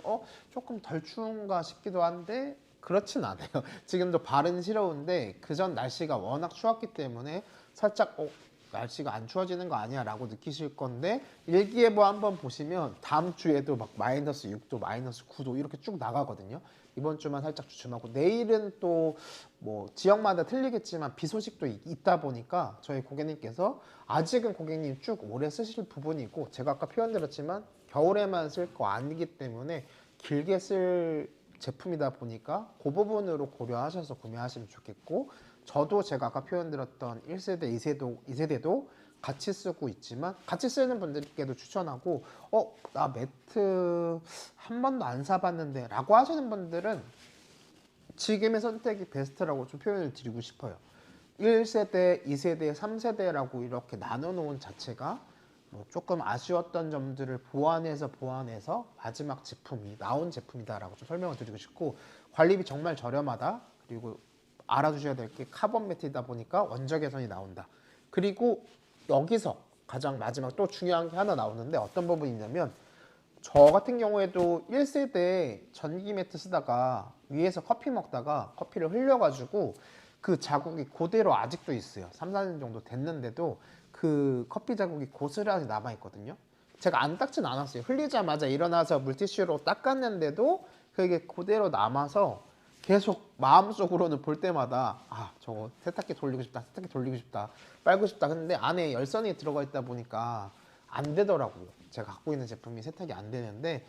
조금 덜 추운가 싶기도 한데 그렇진 않아요. 지금도 발은 시려운데 그전 날씨가 워낙 추웠기 때문에 살짝 날씨가 안 추워지는 거 아니야 라고 느끼실 건데 일기예보 한번 보시면 다음 주에도 막 마이너스 6도, 마이너스 9도 이렇게 쭉 나가거든요. 이번 주만 살짝 주춤하고 내일은 또 뭐 지역마다 틀리겠지만 비 소식도 있다 보니까 저희 고객님께서 아직은 고객님 쭉 오래 쓰실 부분이고 제가 아까 표현드렸지만 겨울에만 쓸 거 아니기 때문에 길게 쓸 제품이다 보니까 그 부분으로 고려하셔서 구매하시면 좋겠고 저도 제가 아까 표현드렸던 1세대, 2세대도 같이 쓰고 있지만 같이 쓰는 분들께도 추천하고 나 매트 한 번도 안 사봤는데 라고 하시는 분들은 지금의 선택이 베스트라고 좀 표현을 드리고 싶어요. 1세대, 2세대, 3세대라고 이렇게 나눠 놓은 자체가 뭐 조금 아쉬웠던 점들을 보완해서 마지막 제품이 나온 제품이다라고 좀 설명을 드리고 싶고 관리비 정말 저렴하다. 그리고 알아두셔야 될 게 카본 매트이다 보니까 원적 개선이 나온다. 그리고 여기서 가장 마지막 또 중요한 게 하나 나오는데 어떤 부분이 있냐면 저 같은 경우에도 1세대 전기 매트 쓰다가 위에서 커피 먹다가 커피를 흘려가지고 그 자국이 그대로 아직도 있어요. 3, 4년 정도 됐는데도 그 커피 자국이 고스란히 남아있거든요. 제가 안 닦진 않았어요. 흘리자마자 일어나서 물티슈로 닦았는데도 그게 그대로 남아서 계속 마음속으로는 볼 때마다 저거 세탁기 돌리고 싶다 빨고 싶다 근데 안에 열선이 들어가 있다 보니까 안 되더라고요. 제가 갖고 있는 제품이 세탁이 안 되는데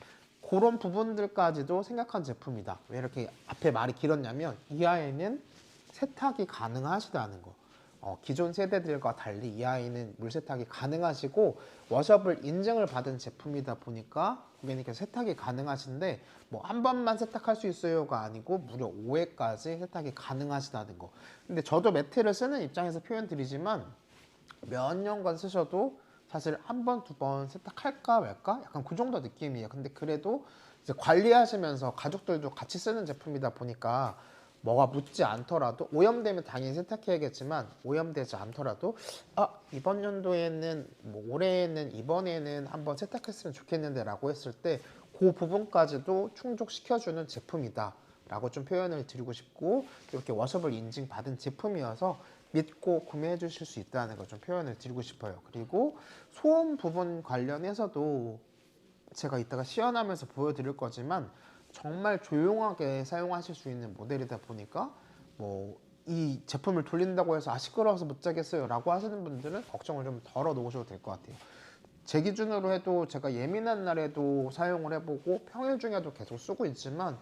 그런 부분들까지도 생각한 제품이다. 왜 이렇게 앞에 말이 길었냐면 이 아이는 세탁이 가능하시다는 거. 기존 세대들과 달리 이 아이는 물 세탁이 가능하시고 워셔블 인증을 받은 제품이다 보니까 고객님께서 세탁이 가능하신데 뭐 한 번만 세탁할 수 있어요가 아니고 무려 5회까지 세탁이 가능하시다는 거. 근데 저도 매트를 쓰는 입장에서 표현 드리지만 몇 년간 쓰셔도 사실 한 번, 두 번 세탁할까 말까? 약간 그 정도 느낌이에요. 근데 그래도 이제 관리하시면서 가족들도 같이 쓰는 제품이다 보니까 뭐가 묻지 않더라도 오염되면 당연히 세탁해야겠지만 오염되지 않더라도 이번 연도에는 뭐 올해에는 이번에는 한번 세탁했으면 좋겠는데 라고 했을 때 그 부분까지도 충족시켜주는 제품이다 라고 좀 표현을 드리고 싶고 이렇게 워셔블 인증 받은 제품이어서 믿고 구매해 주실 수 있다는 걸 좀 표현을 드리고 싶어요. 그리고 소음 부분 관련해서도 제가 이따가 시연하면서 보여드릴 거지만 정말 조용하게 사용하실 수 있는 모델이다 보니까 뭐 이 제품을 돌린다고 해서 시끄러워서 못 자겠어요 라고 하시는 분들은 걱정을 좀 덜어 놓으셔도 될 것 같아요. 제 기준으로 해도 제가 예민한 날에도 사용을 해보고 평일 중에도 계속 쓰고 있지만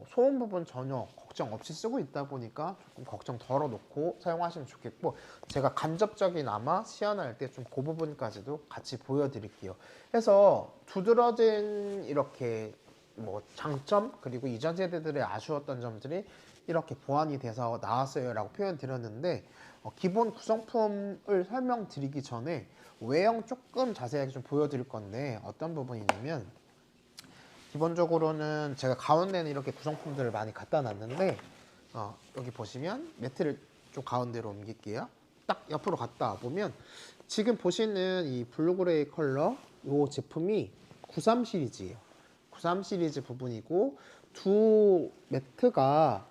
소음 부분 전혀 걱정 없이 쓰고 있다 보니까 조금 걱정 덜어놓고 사용하시면 좋겠고 제가 간접적이나마 시연할 때 좀 그 부분까지도 같이 보여드릴게요. 해서 두드러진 이렇게 뭐 장점 그리고 이전 세대들의 아쉬웠던 점들이 이렇게 보완이 돼서 나왔어요 라고 표현 드렸는데 기본 구성품을 설명드리기 전에 외형 조금 자세하게 좀 보여드릴 건데 어떤 부분이냐면 기본적으로는 제가 가운데는 이렇게 구성품들을 많이 갖다 놨는데 여기 보시면 매트를 좀 가운데로 옮길게요. 딱 옆으로 갔다 보면 지금 보시는 이 블루그레이 컬러 이 제품이 93 시리즈예요. 93 시리즈 부분이고 두 매트가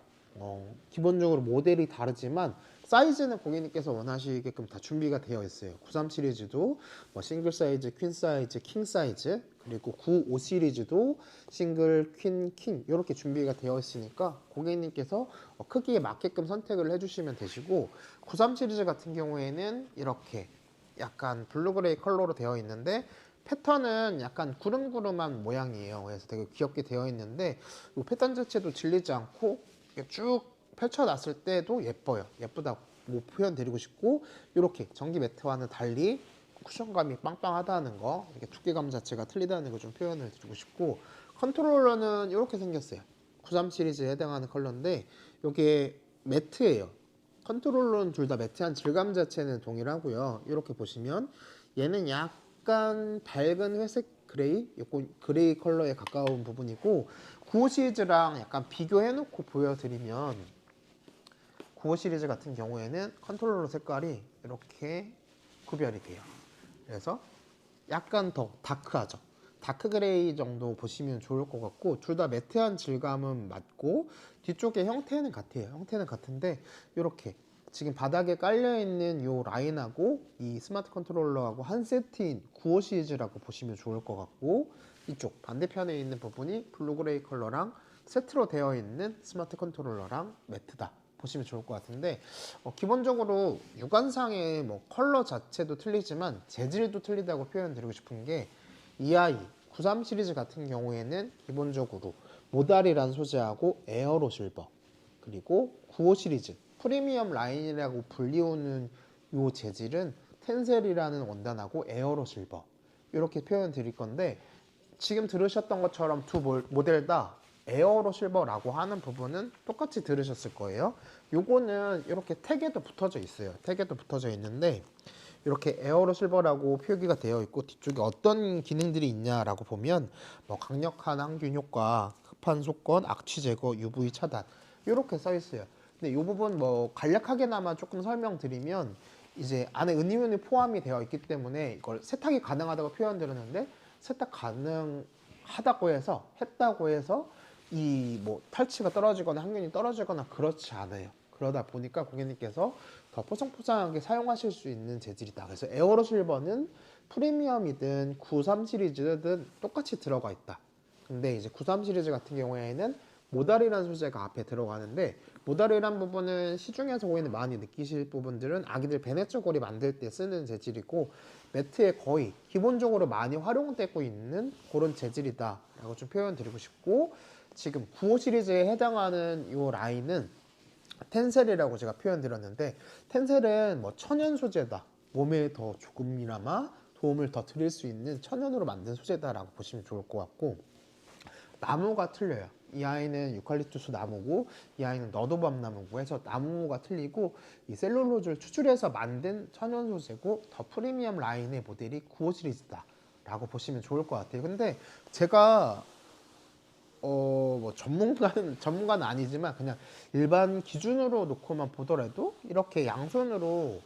기본적으로 모델이 다르지만 사이즈는 고객님께서 원하시게끔 다 준비가 되어 있어요. 93 시리즈도 뭐 싱글 사이즈, 퀸 사이즈, 킹 사이즈 그리고 95 시리즈도 싱글, 퀸, 킹 이렇게 준비가 되어 있으니까 고객님께서 크기에 맞게끔 선택을 해주시면 되시고 93 시리즈 같은 경우에는 이렇게 약간 블루그레이 컬러로 되어 있는데 패턴은 약간 구름구름한 모양이에요. 그래서 되게 귀엽게 되어 있는데 이 패턴 자체도 질리지 않고 쭉 펼쳐놨을 때도 예뻐요. 예쁘다고 표현 드리고 싶고 이렇게 전기 매트와는 달리 쿠션감이 빵빵하다는 거 이렇게 두께감 자체가 틀리다는 거 좀 표현을 드리고 싶고 컨트롤러는 이렇게 생겼어요. 93 시리즈에 해당하는 컬러인데 이게 매트예요. 컨트롤러는 둘 다 매트한 질감 자체는 동일하고요. 이렇게 보시면 얘는 약간 밝은 회색 그레이, 그레이 컬러에 가까운 부분이고 95 시리즈랑 약간 비교해놓고 보여드리면 95 시리즈 같은 경우에는 컨트롤러 색깔이 이렇게 구별이 돼요. 그래서 약간 더 다크하죠. 다크 그레이 정도 보시면 좋을 것 같고 둘 다 매트한 질감은 맞고 뒤쪽에 형태는 같아요. 형태는 같은데 이렇게 지금 바닥에 깔려있는 이 라인하고 이 스마트 컨트롤러하고 한 세트인 95 시리즈라고 보시면 좋을 것 같고 이쪽 반대편에 있는 부분이 블루그레이 컬러랑 세트로 되어 있는 스마트 컨트롤러랑 매트다 보시면 좋을 것 같은데 기본적으로 육안상의 뭐 컬러 자체도 틀리지만 재질도 틀리다고 표현드리고 싶은 게 이 아이 93 시리즈 같은 경우에는 기본적으로 모달이란 소재하고 에어로 실버 그리고 95 시리즈 프리미엄 라인이라고 불리우는 이 재질은 텐셀이라는 원단하고 에어로 실버 이렇게 표현 드릴 건데 지금 들으셨던 것처럼 두 모델 다 에어로 실버라고 하는 부분은 똑같이 들으셨을 거예요. 요거는 이렇게 택에도 붙어져 있어요. 택에도 붙어져 있는데 이렇게 에어로 실버라고 표기가 되어 있고 뒤쪽에 어떤 기능들이 있냐라고 보면 뭐 강력한 항균 효과, 흡판 속건, 악취 제거, UV 차단 이렇게 써 있어요. 근데 이 부분 뭐 간략하게나마 조금 설명드리면 이제 안에 은이온이 포함이 되어 있기 때문에 이걸 세탁이 가능하다고 표현드렸는데 세탁 가능하다고 해서 했다고 해서 이 뭐 탈취가 떨어지거나 항균이 떨어지거나 그렇지 않아요. 그러다 보니까 고객님께서 더 포성포성하게 사용하실 수 있는 재질이다. 그래서 에어로 실버는 프리미엄이든 93 시리즈든 똑같이 들어가 있다. 근데 이제 93 시리즈 같은 경우에는 모달이라는 소재가 앞에 들어가는데 모달이란 부분은 시중에서 고객님 많이 느끼실 부분들은 아기들 배냇저고리 만들 때 쓰는 재질이고 매트에 거의 기본적으로 많이 활용되고 있는 그런 재질이다 라고 좀 표현 드리고 싶고, 지금 95 시리즈에 해당하는 이 라인은 텐셀이라고 제가 표현 드렸는데, 텐셀은 뭐 천연 소재다, 몸에 더 조금이나마 도움을 더 드릴 수 있는 천연으로 만든 소재다라고 보시면 좋을 것 같고, 나무가 틀려요. 이 아이는 유칼립투스 나무고 이 아이는 너도밤 나무고 해서 나무가 틀리고, 이 셀룰로즈를 추출해서 만든 천연 소재고 더 프리미엄 라인의 모델이 95 시리즈다 라고 보시면 좋을 것 같아요. 근데 제가 뭐 전문가는 아니지만 그냥 일반 기준으로 놓고만 보더라도 이렇게 양손으로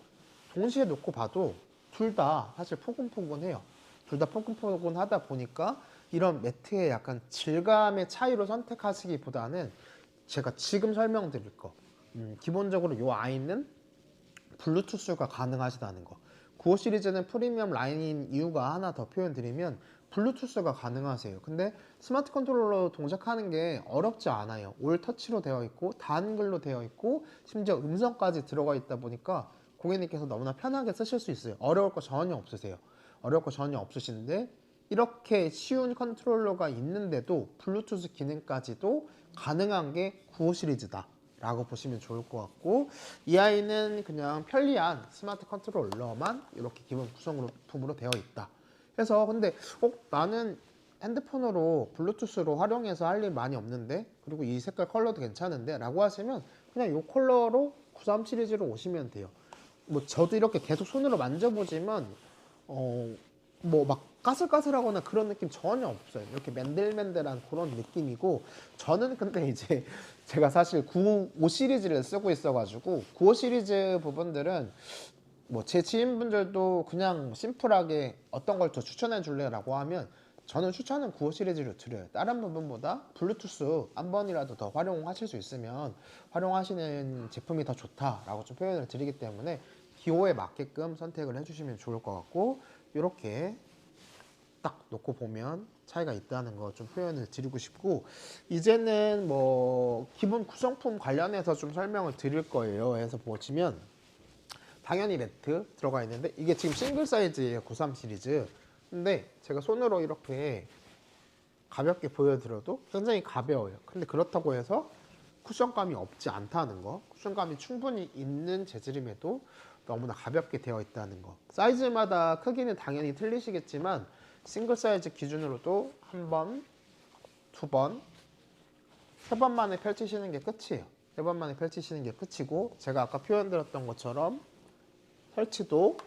동시에 놓고 봐도 둘 다 사실 포근포근해요. 둘 다 포근포근하다 보니까 이런 매트의 약간 질감의 차이로 선택하시기보다는 제가 지금 설명드릴 거, 기본적으로 이 아이는 블루투스가 가능하시다는 거. 95 시리즈는 프리미엄 라인인 이유가 하나 더 표현드리면 블루투스가 가능하세요. 근데 스마트 컨트롤러 동작하는 게 어렵지 않아요. 올 터치로 되어 있고 다한글로 되어 있고 심지어 음성까지 들어가 있다 보니까 고객님께서 너무나 편하게 쓰실 수 있어요. 어려울 거 전혀 없으세요. 어려울 거 전혀 없으신데, 이렇게 쉬운 컨트롤러가 있는데도 블루투스 기능까지도 가능한 게 95 시리즈다 라고 보시면 좋을 것 같고, 이 아이는 그냥 편리한 스마트 컨트롤러만 이렇게 기본 구성품으로 되어 있다. 그래서 근데 나는 핸드폰으로 블루투스로 활용해서 할 일 많이 없는데, 그리고 이 색깔 컬러도 괜찮은데 라고 하시면 그냥 이 컬러로 93 시리즈로 오시면 돼요. 뭐 저도 이렇게 계속 손으로 만져보지만 뭐 막 까슬까슬하거나 그런 느낌 전혀 없어요. 이렇게 맨들맨들한 그런 느낌이고, 저는 근데 이제 제가 사실 95 시리즈를 쓰고 있어가지고 95 시리즈 부분들은 뭐 제 지인분들도 그냥 심플하게 어떤 걸 더 추천해 줄래라고 하면 저는 추천은 95 시리즈를 드려요. 다른 부분보다 블루투스 한 번이라도 더 활용하실 수 있으면 활용하시는 제품이 더 좋다라고 좀 표현을 드리기 때문에 기호에 맞게끔 선택을 해주시면 좋을 것 같고, 이렇게 딱 놓고 보면 차이가 있다는 거 좀 표현을 드리고 싶고, 이제는 뭐 기본 구성품 관련해서 좀 설명을 드릴 거예요. 해서 보시면 당연히 매트 들어가 있는데, 이게 지금 싱글 사이즈예요. 93 시리즈. 근데 제가 손으로 이렇게 가볍게 보여드려도 굉장히 가벼워요. 근데 그렇다고 해서 쿠션감이 없지 않다는 거, 쿠션감이 충분히 있는 재질임에도 너무나 가볍게 되어 있다는 거. 사이즈마다 크기는 당연히 틀리시겠지만 싱글 사이즈 기준으로도 한 번, 두 번, 세 번 만에 펼치시는 게 끝이에요. 세 번 만에 펼치시는 게 끝이고, 제가 아까 표현드렸던 것처럼 설치도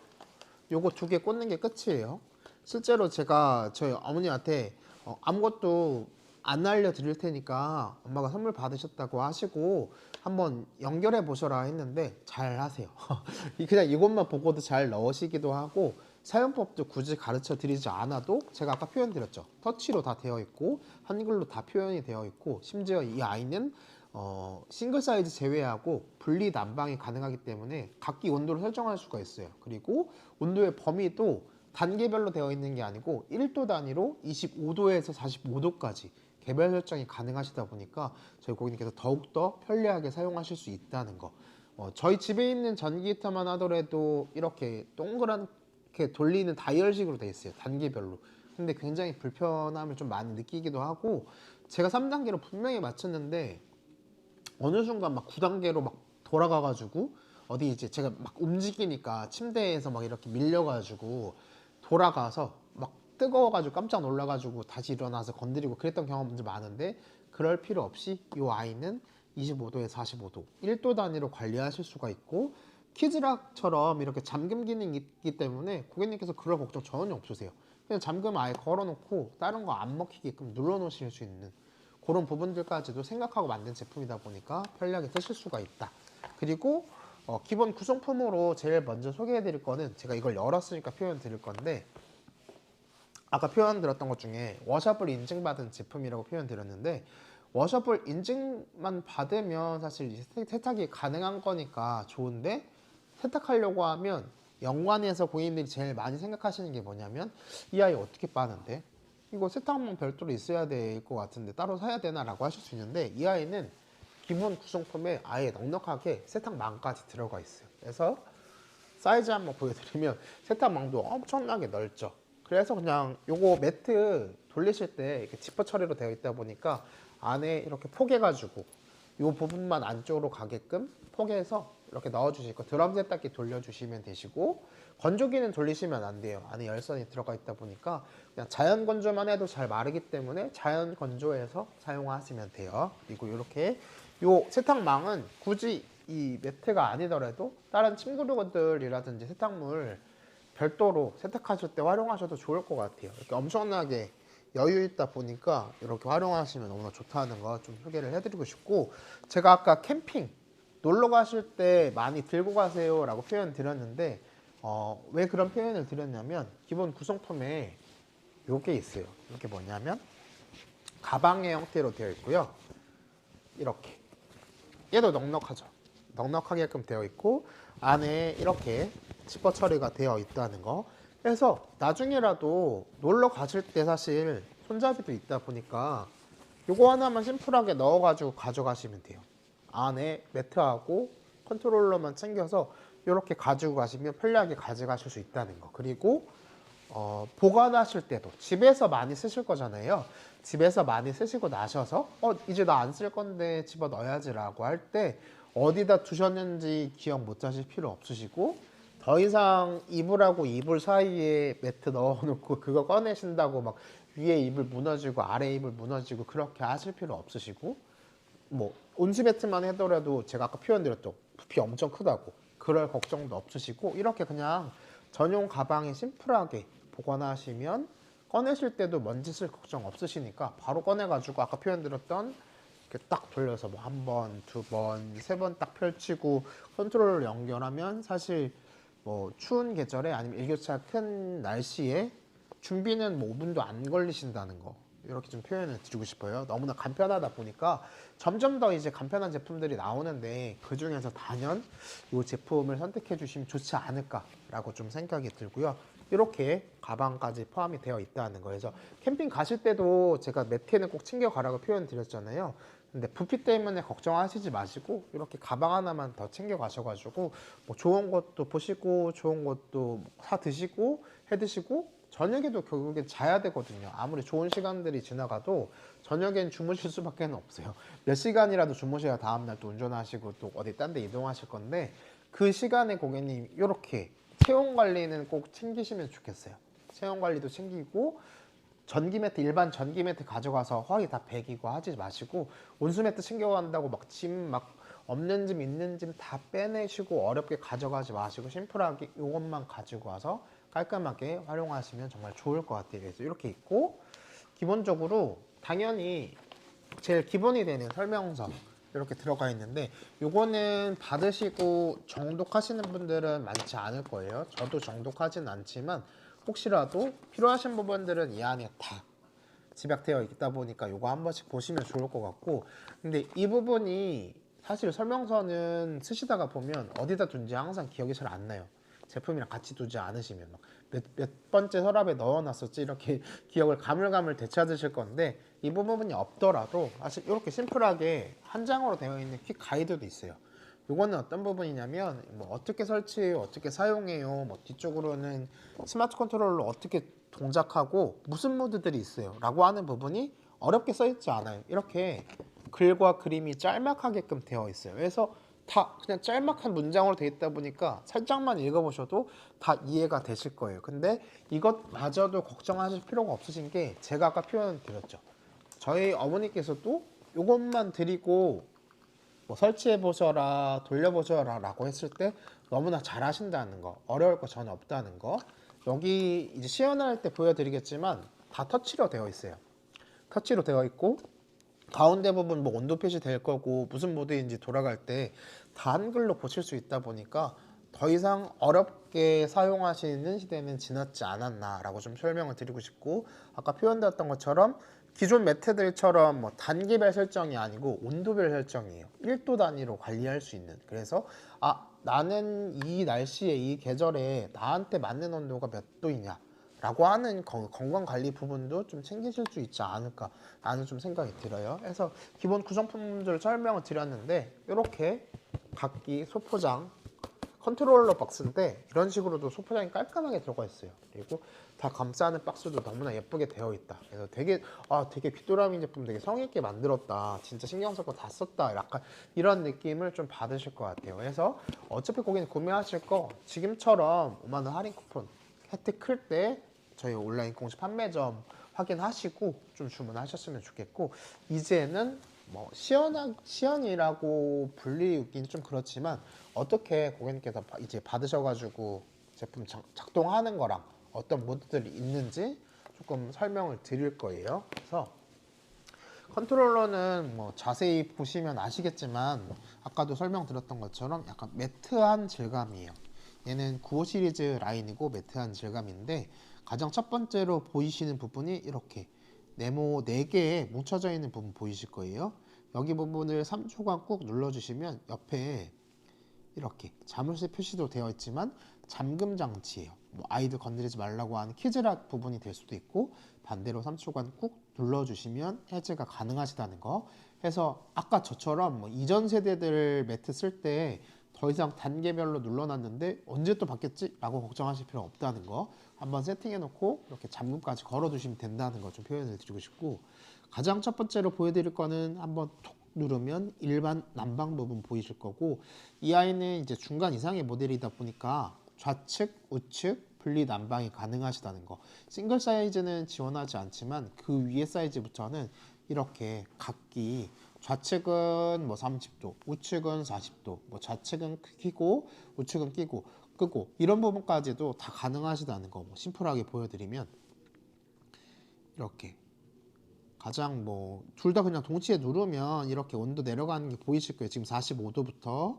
요거 두 개 꽂는 게 끝이에요. 실제로 제가 저희 어머니한테 아무것도 안 알려드릴 테니까 엄마가 선물 받으셨다고 하시고 한번 연결해 보셔라 했는데 잘 하세요. 그냥 이것만 보고도 잘 넣으시기도 하고, 사용법도 굳이 가르쳐 드리지 않아도 제가 아까 표현 드렸죠. 터치로 다 되어 있고 한글로 다 표현이 되어 있고, 심지어 이 아이는 싱글 사이즈 제외하고 분리 난방이 가능하기 때문에 각기 온도를 설정할 수가 있어요. 그리고 온도의 범위도 단계별로 되어 있는 게 아니고 1도 단위로 25도에서 45도까지 개별 설정이 가능하시다 보니까 저희 고객님께서 더욱더 편리하게 사용하실 수 있다는 거. 저희 집에 있는 전기 히터만 하더라도 이렇게 동그랗게 돌리는 다이얼식으로 되어 있어요. 단계별로. 근데 굉장히 불편함을 좀 많이 느끼기도 하고, 제가 3단계로 분명히 맞췄는데 어느 순간 막 9단계로 막 돌아가가지고, 어디 이제 제가 막 움직이니까 침대에서 막 이렇게 밀려가지고 돌아가서 막 뜨거워가지고 깜짝 놀라가지고 다시 일어나서 건드리고 그랬던 경험도 많은데, 그럴 필요 없이 이 아이는 25도에 45도 1도 단위로 관리하실 수가 있고, 키즈락처럼 이렇게 잠금 기능이 있기 때문에 고객님께서 그럴 걱정 전혀 없으세요. 그냥 잠금 아예 걸어놓고 다른 거 안 먹히게끔 눌러 놓으실 수 있는 그런 부분들까지도 생각하고 만든 제품이다 보니까 편리하게 쓰실 수가 있다. 그리고 기본 구성품으로 제일 먼저 소개해 드릴 거는, 제가 이걸 열었으니까 표현 드릴 건데, 아까 표현 드렸던 것 중에 워셔블 인증받은 제품이라고 표현 드렸는데, 워셔블 인증만 받으면 사실 세탁이 가능한 거니까 좋은데, 세탁하려고 하면 연관해서 고객님들이 제일 많이 생각하시는 게 뭐냐면, 이 아이 어떻게 빠는데? 이거 세탁망 별도로 있어야 될 것 같은데 따로 사야 되나 라고 하실 수 있는데, 이 아이는 기본 구성품에 아예 넉넉하게 세탁망까지 들어가 있어요. 그래서 사이즈 한번 보여드리면 세탁망도 엄청나게 넓죠. 그래서 그냥 요거 매트 돌리실 때 이렇게 지퍼 처리로 되어 있다 보니까 안에 이렇게 포개가지고 요 부분만 안쪽으로 가게끔 포개해서 이렇게 넣어주시고 드럼 세탁기 돌려주시면 되시고, 건조기는 돌리시면 안 돼요. 안에 열선이 들어가 있다 보니까 그냥 자연 건조만 해도 잘 마르기 때문에 자연 건조해서 사용하시면 돼요. 그리고 이렇게 요 세탁망은 굳이 이 매트가 아니더라도 다른 침구류들이라든지 세탁물 별도로 세탁하실 때 활용하셔도 좋을 것 같아요. 이렇게 엄청나게 여유 있다 보니까 이렇게 활용하시면 너무나 좋다는 거 좀 소개를 해드리고 싶고, 제가 아까 캠핑 놀러 가실 때 많이 들고 가세요 라고 표현 드렸는데 왜 그런 표현을 드렸냐면, 기본 구성품에 요게 있어요. 이게 뭐냐면 가방의 형태로 되어 있고요. 이렇게 얘도 넉넉하죠. 넉넉하게끔 되어 있고 안에 이렇게 지퍼 처리가 되어 있다는 거. 그래서 나중에라도 놀러 가실 때 사실 손잡이도 있다 보니까 요거 하나만 심플하게 넣어가지고 가져가시면 돼요. 안에 매트하고 컨트롤러만 챙겨서 이렇게 가지고 가시면 편리하게 가져가실 수 있다는 거. 그리고 보관하실 때도 집에서 많이 쓰실 거잖아요. 집에서 많이 쓰시고 나셔서 이제 나 안 쓸 건데 집어 넣어야지 라고 할 때 어디다 두셨는지 기억 못 하실 필요 없으시고, 더 이상 이불하고 이불 사이에 매트 넣어놓고 그거 꺼내신다고 막 위에 이불 무너지고 아래 이불 무너지고 그렇게 하실 필요 없으시고, 뭐 온수 매트만 하더라도 제가 아까 표현드렸죠, 부피 엄청 크다고 그럴 걱정도 없으시고, 이렇게 그냥 전용 가방에 심플하게 보관하시면 꺼내실 때도 먼지 쓸 걱정 없으시니까 바로 꺼내가지고 아까 표현드렸던 이렇게 딱 돌려서 뭐 한 번, 두 번, 세 번 딱 펼치고 컨트롤러 연결하면 사실 뭐 추운 계절에 아니면 일교차 큰 날씨에 준비는 뭐 5분도 안 걸리신다는 거, 이렇게 좀 표현을 드리고 싶어요. 너무나 간편하다 보니까 점점 더 이제 간편한 제품들이 나오는데 그 중에서 단연 이 제품을 선택해 주시면 좋지 않을까라고 좀 생각이 들고요. 이렇게 가방까지 포함이 되어 있다는 거에서 캠핑 가실 때도 제가 매트는 꼭 챙겨 가라고 표현 드렸잖아요. 근데 부피 때문에 걱정하시지 마시고 이렇게 가방 하나만 더 챙겨 가셔가지고 뭐 좋은 것도 보시고 좋은 것도 사 드시고 해 드시고, 저녁에도 결국엔 자야 되거든요. 아무리 좋은 시간들이 지나가도 저녁엔 주무실 수밖에 없어요. 몇 시간이라도 주무셔야 다음날 또 운전하시고 또 어디 딴 데 이동하실 건데, 그 시간에 고객님 이렇게 체온 관리는 꼭 챙기시면 좋겠어요. 체온 관리도 챙기고 전기 매트, 일반 전기 매트 가져가서 허리 다 베기고 하지 마시고, 온수 매트 챙겨간다고 막 짐 막 없는 짐 있는 짐 다 빼내시고 어렵게 가져가지 마시고 심플하게 이것만 가지고 와서 깔끔하게 활용하시면 정말 좋을 것 같아요. 그래서 이렇게 있고, 기본적으로 당연히 제일 기본이 되는 설명서 이렇게 들어가 있는데, 요거는 받으시고 정독하시는 분들은 많지 않을 거예요. 저도 정독하진 않지만 혹시라도 필요하신 부분들은 이 안에 다 집약되어 있다 보니까 요거 한 번씩 보시면 좋을 것 같고, 근데 이 부분이 사실 설명서는 쓰시다가 보면 어디다 둔지 항상 기억이 잘 안 나요. 제품이랑 같이 두지 않으시면 몇 번째 서랍에 넣어놨었지 이렇게 기억을 가물가물 되찾으실 건데, 이 부분이 없더라도 사실 이렇게 심플하게 한 장으로 되어 있는 퀵 가이드도 있어요. 이거는 어떤 부분이냐면 뭐 어떻게 설치해요, 어떻게 사용해요, 뭐 뒤쪽으로는 스마트 컨트롤러 어떻게 동작하고 무슨 모드들이 있어요 라고 하는 부분이 어렵게 써 있지 않아요. 이렇게 글과 그림이 짤막하게끔 되어 있어요. 그래서 다 그냥 짤막한 문장으로 되어 있다 보니까 살짝만 읽어보셔도 다 이해가 되실 거예요. 근데 이것마저도 걱정하실 필요가 없으신 게, 제가 아까 표현 드렸죠. 저희 어머니께서도 이것만 드리고 뭐 설치해 보셔라, 돌려보셔라 라고 했을 때 너무나 잘 하신다는 거, 어려울 거 전혀 없다는 거. 여기 이제 시연할 때 보여드리겠지만 다 터치로 되어 있어요. 터치로 되어 있고 가운데 부분 뭐 온도 표시 될 거고 무슨 모드인지 돌아갈 때 다 한글로 보실 수 있다 보니까 더 이상 어렵게 사용하시는 시대는 지났지 않았나 라고 좀 설명을 드리고 싶고, 아까 표현드렸던 것처럼 기존 매트들처럼 뭐 단계별 설정이 아니고 온도별 설정이에요. 1도 단위로 관리할 수 있는. 그래서 나는 이 날씨에 이 계절에 나한테 맞는 온도가 몇 도이냐 라고 하는 건강관리 부분도 좀 챙기실 수 있지 않을까 라는 좀 생각이 들어요. 그래서 기본 구성품들 설명을 드렸는데 이렇게 각기 소포장 컨트롤러 박스인데 이런 식으로도 소포장이 깔끔하게 들어가 있어요. 그리고 다 감싸는 박스도 너무나 예쁘게 되어 있다. 그래서 되게 귀뚜라미 제품 되게 성의 있게 만들었다. 진짜 신경 써서 다 썼다. 약간 이런 느낌을 좀 받으실 것 같아요. 그래서 어차피 고객님 구매하실 거 지금처럼 5만 원 할인 쿠폰 혜택 클 때 저희 온라인 공식 판매점 확인하시고 좀 주문하셨으면 좋겠고, 이제는 뭐 시연이라고 불리긴 좀 그렇지만 어떻게 고객님께서 이제 받으셔가지고 제품 작동하는 거랑 어떤 모드들이 있는지 조금 설명을 드릴 거예요. 그래서 컨트롤러는 뭐 자세히 보시면 아시겠지만 아까도 설명드렸던 것처럼 약간 매트한 질감이에요. 얘는 95 시리즈 라인이고 매트한 질감인데, 가장 첫 번째로 보이시는 부분이 이렇게 네모 4개에 뭉쳐져 있는 부분 보이실 거예요. 여기 부분을 3초간 꾹 눌러주시면 옆에 이렇게 자물쇠 표시도 되어 있지만 잠금 장치예요. 뭐 아이들 건드리지 말라고 하는 키즈락 부분이 될 수도 있고, 반대로 3초간 꾹 눌러주시면 해제가 가능하시다는 거. 해서 아까 저처럼 뭐 이전 세대들 매트 쓸 때 더 이상 단계별로 눌러놨는데 언제 또 바뀌었지? 라고 걱정하실 필요 없다는 거. 한번 세팅해 놓고 이렇게 잠금까지 걸어 두시면 된다는 거 좀 표현을 드리고 싶고, 가장 첫 번째로 보여드릴 거는 한번 톡 누르면 일반 난방 부분 보이실 거고, 이 아이는 이제 중간 이상의 모델이다 보니까 좌측, 우측 분리 난방이 가능하시다는 거. 싱글 사이즈는 지원하지 않지만 그 위에 사이즈부터는 이렇게 각기 좌측은 뭐 30도, 우측은 40도, 뭐 좌측은 켜고 우측은 끼고 끄고 이런 부분까지도 다 가능하시다는 거. 뭐 심플하게 보여드리면 이렇게 가장 뭐 둘 다 그냥 동시에 누르면 이렇게 온도 내려가는 게 보이실 거예요. 지금 45도부터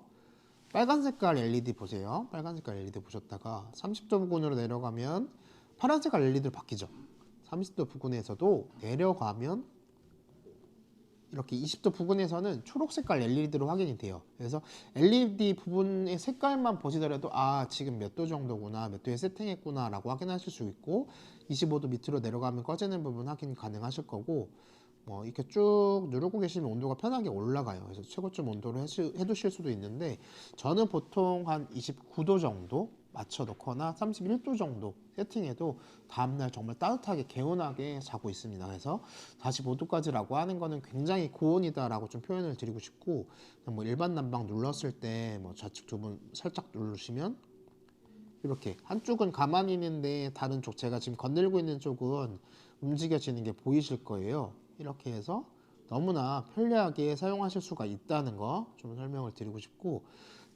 빨간 색깔 LED 보세요. 빨간 색깔 LED 보셨다가 30도 부근으로 내려가면 파란 색깔 LED로 바뀌죠. 30도 부근에서도 내려가면 이렇게 20도 부근에서는 초록 색깔 LED로 확인이 돼요. 그래서 LED 부분의 색깔만 보시더라도 지금 몇 도 정도구나, 몇 도에 세팅했구나 라고 확인하실 수 있고, 25도 밑으로 내려가면 꺼지는 부분 확인 가능하실 거고, 뭐 이렇게 쭉 누르고 계시면 온도가 편하게 올라가요. 그래서 최고점 온도로 해두실 수도 있는데, 저는 보통 한 29도 정도 맞춰 놓거나 31도 정도 세팅해도 다음날 정말 따뜻하게 개운하게 자고 있습니다. 그래서 45도까지라고 하는 거는 굉장히 고온이다 라고 좀 표현을 드리고 싶고, 뭐 일반 난방 눌렀을 때 뭐 좌측 두 분 살짝 누르시면 이렇게 한쪽은 가만히 있는데 다른 쪽, 제가 지금 건들고 있는 쪽은 움직여지는 게 보이실 거예요. 이렇게 해서 너무나 편리하게 사용하실 수가 있다는 거 좀 설명을 드리고 싶고,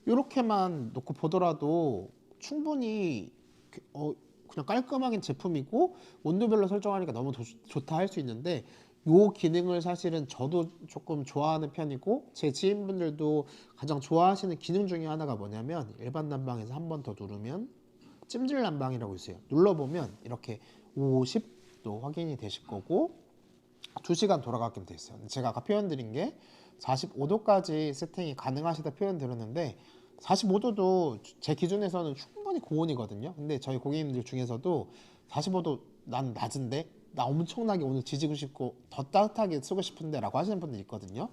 이렇게만 놓고 보더라도 충분히 그냥 깔끔하게 제품이고 온도별로 설정하니까 너무 좋다 할 수 있는데, 요 기능을 사실은 저도 조금 좋아하는 편이고 제 지인분들도 가장 좋아하시는 기능 중에 하나가 뭐냐면, 일반 난방에서 한 번 더 누르면 찜질 난방이라고 있어요. 눌러보면 이렇게 50도 확인이 되실 거고 2시간 돌아가게 돼 있어요. 제가 아까 표현 드린 게 45도까지 세팅이 가능하시다 표현 드렸는데, 45도도 제 기준에서는 충분히 고온이거든요. 근데 저희 고객님들 중에서도 45도 난 낮은데 나 엄청나게 오늘 지지고 싶고 더 따뜻하게 쓰고 싶은데 라고 하시는 분들이 있거든요.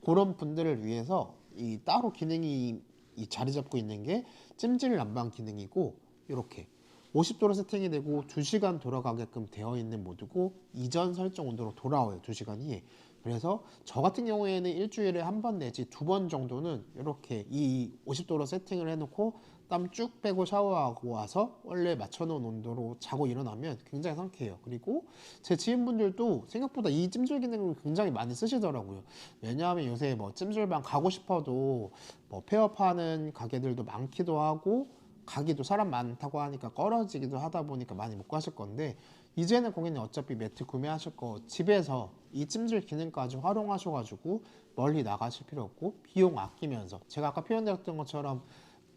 그런 분들을 위해서 이 따로 기능이 이 자리 잡고 있는 게 찜질 난방 기능이고, 이렇게 50도로 세팅이 되고 2시간 돌아가게끔 되어 있는 모드고, 이전 설정 온도로 돌아와요. 2시간이. 그래서 저 같은 경우에는 일주일에 한 번 내지 2번 정도는 이렇게 이 50도로 세팅을 해놓고 땀 쭉 빼고 샤워하고 와서 원래 맞춰놓은 온도로 자고 일어나면 굉장히 상쾌해요. 그리고 제 지인분들도 생각보다 이 찜질 기능을 굉장히 많이 쓰시더라고요. 왜냐하면 요새 뭐 찜질방 가고 싶어도 뭐 폐업하는 가게들도 많기도 하고 가기도 사람 많다고 하니까 꺼려지기도 하다 보니까 많이 못 가실 건데, 이제는 고객님 어차피 매트 구매하실 거 집에서 이 찜질 기능까지 활용하셔가지고 멀리 나가실 필요 없고 비용 아끼면서, 제가 아까 표현드렸던 것처럼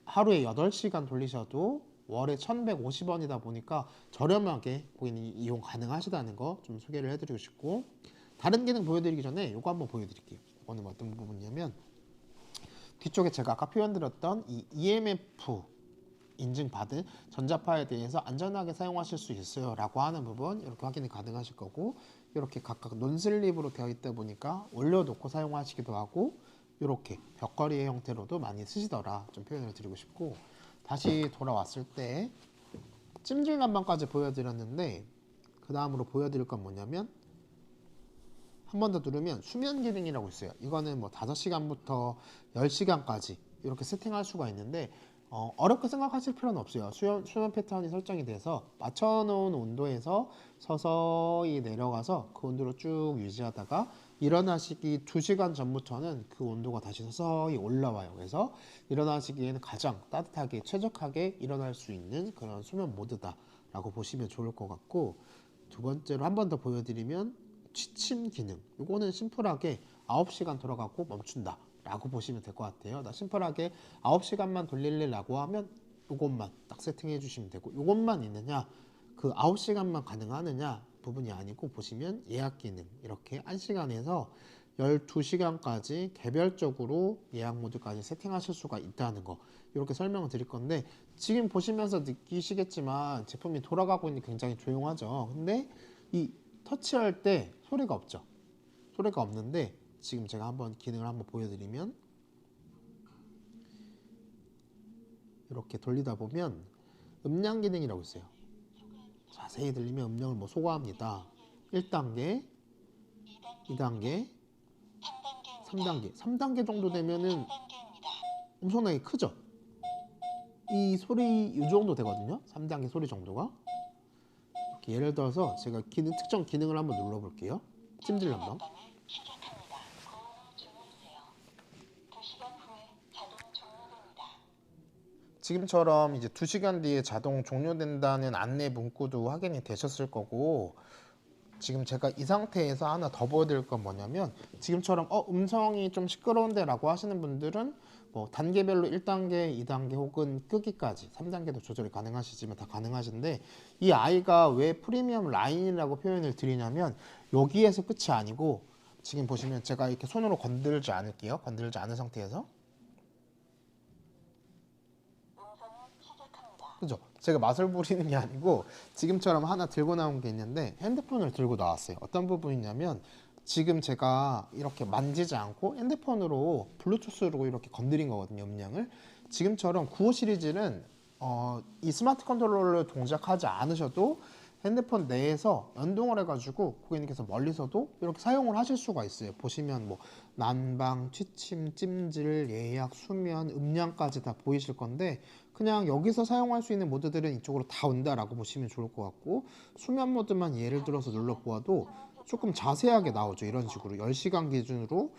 하루에 8시간 돌리셔도 월에 1150원이다 보니까 저렴하게 고객님 이용 가능하시다는 거 좀 소개를 해드리고 싶고, 다른 기능 보여드리기 전에 이거 한번 보여드릴게요. 이거는 어떤 부분이냐면, 뒤쪽에 제가 아까 표현드렸던 이 EMF 인증받은 전자파에 대해서 안전하게 사용하실 수 있어요 라고 하는 부분 이렇게 확인이 가능하실 거고, 이렇게 각각 논슬립으로 되어 있다 보니까 올려놓고 사용하시기도 하고, 이렇게 벽걸이의 형태로도 많이 쓰시더라 좀 표현을 드리고 싶고, 다시 돌아왔을 때 찜질 난방까지 보여드렸는데 그 다음으로 보여드릴 건 뭐냐면 한 번 더 누르면 수면 기능이라고 있어요. 이거는 뭐 5시간부터 10시간까지 이렇게 세팅할 수가 있는데 어렵게 생각하실 필요는 없어요. 수면 패턴이 설정이 돼서 맞춰놓은 온도에서 서서히 내려가서 그 온도로 쭉 유지하다가 일어나시기 2시간 전부터는 그 온도가 다시 서서히 올라와요. 그래서 일어나시기에는 가장 따뜻하게 최적하게 일어날 수 있는 그런 수면 모드다 라고 보시면 좋을 것 같고, 두 번째로 한 번 더 보여드리면 취침 기능, 이거는 심플하게 9시간 돌아가고 멈춘다 라고 보시면 될 것 같아요. 나 심플하게 9시간만 돌릴래 라고 하면 이것만 딱 세팅해 주시면 되고, 이것만 있느냐 그 9시간만 가능하느냐 부분이 아니고, 보시면 예약 기능 이렇게 1시간에서 12시간까지 개별적으로 예약 모드까지 세팅하실 수가 있다는 거, 이렇게 설명을 드릴 건데, 지금 보시면서 느끼시겠지만 제품이 돌아가고 있는 게 굉장히 조용하죠. 근데 이 터치할 때 소리가 없죠. 소리가 없는데 지금 제가 한번 기능을 한번 보여드리면, 이렇게 돌리다 보면 음량 기능이라고 있어요. 자세히 들리면 음량을 뭐 소거합니다. 1단계, 2단계, 3단계. 3단계 정도 되면은 엄청나게 크죠. 이 소리 이 정도 되거든요. 3단계 소리 정도가. 예를 들어서 제가 특정 기능을 한번 눌러볼게요. 찜질 난방. 지금처럼 이제 2시간 뒤에 자동 종료된다는 안내 문구도 확인이 되셨을 거고, 지금 제가 이 상태에서 하나 더 보여드릴 건 뭐냐면, 지금처럼 음성이 좀 시끄러운데 라고 하시는 분들은 뭐 단계별로 1단계, 2단계 혹은 끄기까지 3단계도 조절이 가능하시지만 다 가능하신데, 이 아이가 왜 프리미엄 라인이라고 표현을 드리냐면 여기에서 끝이 아니고, 지금 보시면 제가 이렇게 손으로 건들지 않을게요. 건들지 않은 상태에서, 그죠? 제가 맛을 부리는 게 아니고 지금처럼 하나 들고 나온 게 있는데, 핸드폰을 들고 나왔어요. 어떤 부분이냐면, 지금 제가 이렇게 만지지 않고 핸드폰으로 블루투스로 이렇게 건드린 거거든요, 음량을. 지금처럼 95 시리즈는 이 스마트 컨트롤러를 동작하지 않으셔도 핸드폰 내에서 연동을 해가지고 고객님께서 멀리서도 이렇게 사용을 하실 수가 있어요. 보시면 뭐 난방, 취침, 찜질, 예약, 수면, 음량까지 다 보이실 건데, 그냥 여기서 사용할 수 있는 모드들은 이쪽으로 다 온다라고 보시면 좋을 것 같고, 수면 모드만 예를 들어서 눌러보아도 조금 자세하게 나오죠. 이런 식으로 10시간 기준으로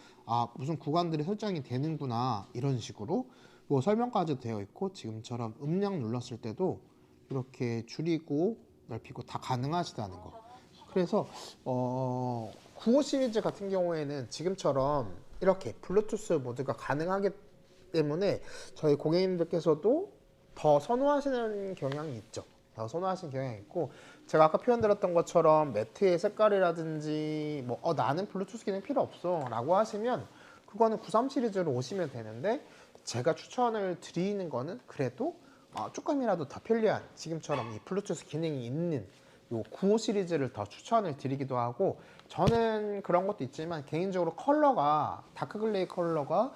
무슨 구간들이 설정이 되는구나, 이런 식으로 뭐 설명까지 되어 있고, 지금처럼 음량 눌렀을 때도 이렇게 줄이고 넓히고 다 가능하시다는 거. 그래서 95 시리즈 같은 경우에는 지금처럼 이렇게 블루투스 모드가 가능하기 때문에 저희 고객님들께서도 더 선호하시는 경향이 있죠. 더 선호하시는 경향이 있고, 제가 아까 표현드렸던 것처럼 매트의 색깔이라든지 뭐 나는 블루투스 기능 필요 없어 라고 하시면 그거는 93 시리즈로 오시면 되는데, 제가 추천을 드리는 거는 그래도 조금이라도 더 편리한, 지금처럼 이 블루투스 기능이 있는 요 95 시리즈를 더 추천을 드리기도 하고, 저는 그런 것도 있지만 개인적으로 컬러가 다크 글레이 컬러가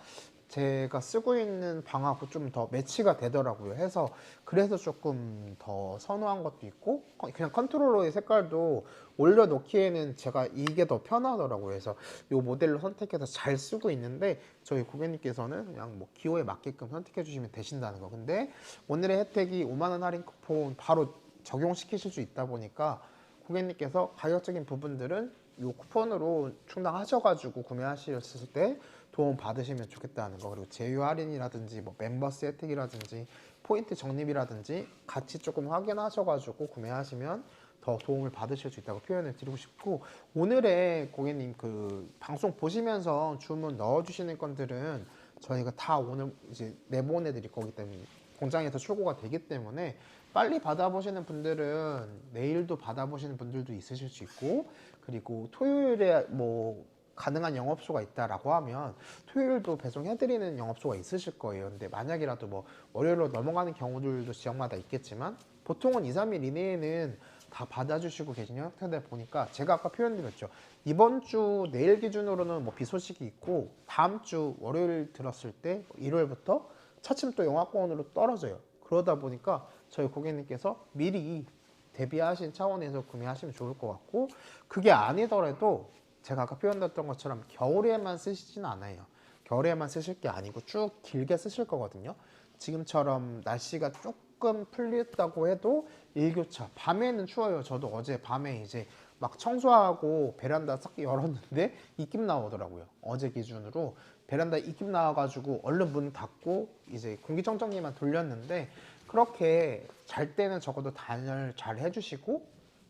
제가 쓰고 있는 방하고 좀 더 매치가 되더라고요. 해서 그래서 조금 더 선호한 것도 있고, 그냥 컨트롤러의 색깔도 올려놓기에는 제가 이게 더 편하더라고요. 그래서 이 모델로 선택해서 잘 쓰고 있는데, 저희 고객님께서는 그냥 뭐 기호에 맞게끔 선택해 주시면 되신다는 거. 근데 오늘의 혜택이 5만원 할인 쿠폰 바로 적용시키실 수 있다 보니까, 고객님께서 가격적인 부분들은 이 쿠폰으로 충당하셔가지고 구매하셨을 때 도움 받으시면 좋겠다는 거. 그리고 제휴 할인이라든지 뭐 멤버스 혜택이라든지 포인트 적립이라든지 같이 조금 확인하셔가지고 구매하시면 더 도움을 받으실 수 있다고 표현을 드리고 싶고, 오늘의 고객님 그 방송 보시면서 주문 넣어주시는 건들은 저희가 다 오늘 이제 내보내 드릴 거기 때문에, 공장에서 출고가 되기 때문에 빨리 받아보시는 분들은 내일도 받아보시는 분들도 있으실 수 있고, 그리고 토요일에 뭐 가능한 영업소가 있다라고 하면 토요일도 배송해드리는 영업소가 있으실 거예요. 근데 만약이라도 뭐 월요일로 넘어가는 경우들도 지역마다 있겠지만, 보통은 2, 3일 이내에는 다 받아주시고 계신 형태들 보니까, 제가 아까 표현드렸죠. 이번 주 내일 기준으로는 뭐 비 소식이 있고, 다음 주 월요일 들었을 때 일요일부터 차츰 또 영하권으로 떨어져요. 그러다 보니까 저희 고객님께서 미리 대비하신 차원에서 구매하시면 좋을 것 같고, 그게 아니더라도 제가 아까 표현드렸던 것처럼 겨울에만 쓰시진 않아요. 겨울에만 쓰실 게 아니고 쭉 길게 쓰실 거거든요. 지금처럼 날씨가 조금 풀렸다고 해도 일교차, 밤에는 추워요. 저도 어제 밤에 이제 막 청소하고 베란다 싹 열었는데 입김 나오더라고요. 어제 기준으로 베란다 입김 나와가지고 얼른 문 닫고 이제 공기청정기만 돌렸는데, 그렇게 잘 때는 적어도 단열 잘 해주시고,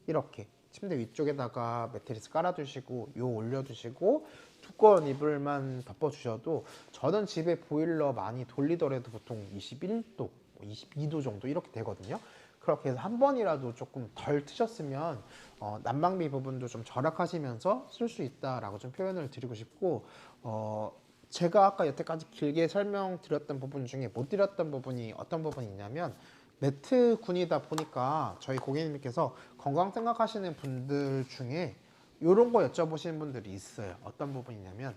이렇게 침대 위쪽에다가 매트리스 깔아주시고 요 올려주시고 두꺼운 이불만 덮어주셔도, 저는 집에 보일러 많이 돌리더라도 보통 21도, 22도 정도 이렇게 되거든요. 그렇게 해서 한 번이라도 조금 덜 트셨으면 난방비 부분도 좀 절약하시면서 쓸 수 있다라고 좀 표현을 드리고 싶고, 제가 아까 여태까지 길게 설명드렸던 부분 중에 못 드렸던 부분이 어떤 부분이 있냐면, 매트 군이다 보니까 저희 고객님께서 건강 생각하시는 분들 중에 이런 거 여쭤보시는 분들이 있어요. 어떤 부분이냐면,